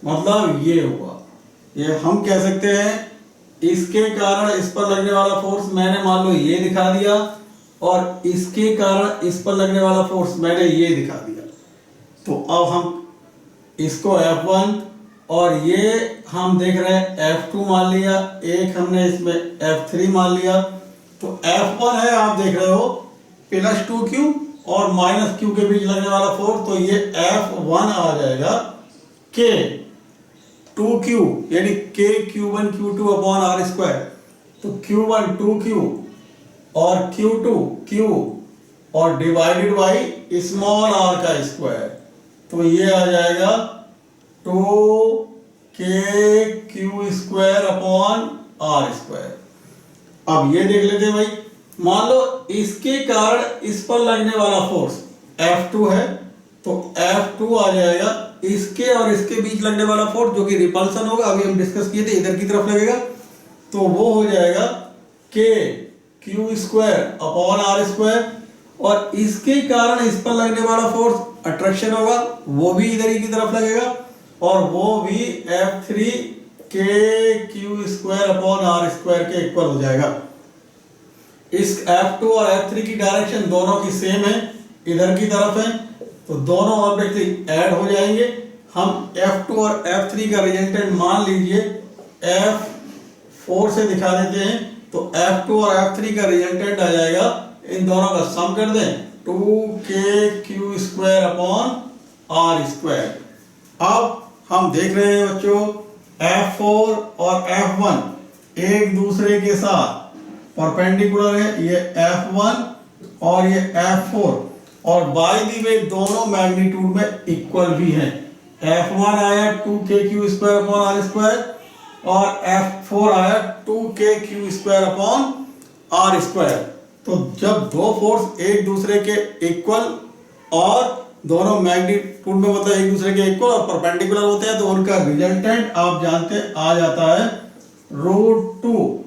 मतलब ये हुआ, ये हम कह सकते हैं इसके कारण इस पर लगने वाला फोर्स मैंने मान लो ये दिखा दिया और इसके कारण इस पर लगने वाला फोर्स मैंने ये दिखा दिया। तो अब हम इसको F1 और ये हम देख रहे हैं F2 मान लिया, एक हमने इसमें F3 मान लिया। तो F1 है, आप देख रहे हो +2q और -q के बीच लगने वाला फोर्स, तो ये F1 आ जाएगा K 2q यानी K Q1 Q2 upon R²। तो Q1 2q और Q2 q और डिवाइडेड बाई स्मॉल r का स्क्वायर, तो ये आ जाएगा 2kq² अपॉन R²। अब ये देख लेते हैं भाई, मान लो इसके कारण इस पर लगने वाला फोर्स F2 है, तो F2 आ जाएगा इसके और इसके बीच लगने वाला फोर्स जो कि रिपल्सन होगा, अभी हम डिस्कस किए थे इधर की तरफ लगेगा, तो वो हो जाएगा kq² अपॉन R²। और इसके कारण इस पर लगने वाला फोर्स अट्रैक्शन होगा, वो भी इधर ही की तरफ लगेगा और वो भी F3 kq² अपॉन R² के इक्वल हो जाएगा। इस F2 और F3 की डायरेक्शन दोनों की सेम है, इधर की तरफ है, तो दोनों ऑब्जेक्ट ऐड हो जाएंगे। हम F2 और F3 का रिजल्टेंट मान लीजिए F4 से दिखा देते हैं, तो F2 और F3 का रिजल्टेंट आ जाएगा, इन दोनों का सम कर दें 2kq² अपॉन R²। अब हम देख रहे हैं बच्चों F4 और F1 एक दूसरे के साथ परपेंडिकुलर है, ये F1 और ये F4, और बाय द वे दोनों मैग्नीट्यूड में इक्वल भी हैं। F1 आया 2kq² अपॉन R² और F4 आया 2kq² अपॉन R²। तो जब दो फोर्स एक दूसरे के इक्वल और दोनों मैग्नीट्यूड में मतलब एक दूसरे के इक्वल और परपेंडिकुलर होते हैं, तो उनका रिजल्टेंट आप जानते आ जाता है √2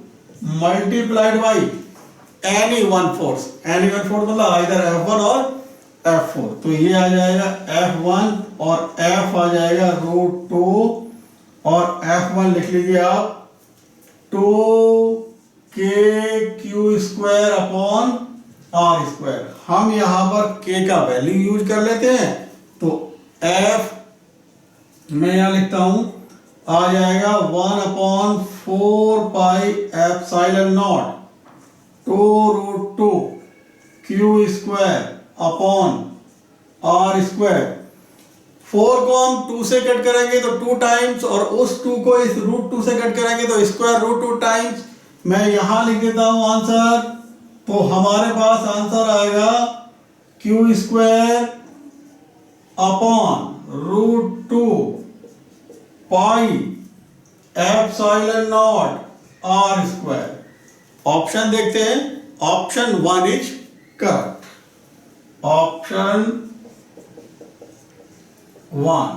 multiplied by any one force. Any one force मतलब आइदर F1 और F4, तो ये आ जाएगा F1 और F आ जाएगा √2 और F1 लिख लीजिए आप 2kq² अपॉन R²। हम यहां पर k का वैल्यू यूज कर लेते हैं, तो F मैं यहां लिखता हूं आ जाएगा 1/4 पाई ε0 2√2 q² अपॉन R²। 4 को हम 2 से कट करेंगे तो 2 टाइम्स, और उस 2 को इस √2 से कट करेंगे तो √2 टाइम्स। मैं यहां लिख देता हूं आंसर, तो हमारे पास आंसर आएगा q² अपॉन √2 पाई ε0 R²। ऑप्शन देखते हैं, ऑप्शन 1 इज करेक्ट। ऑप्शन 1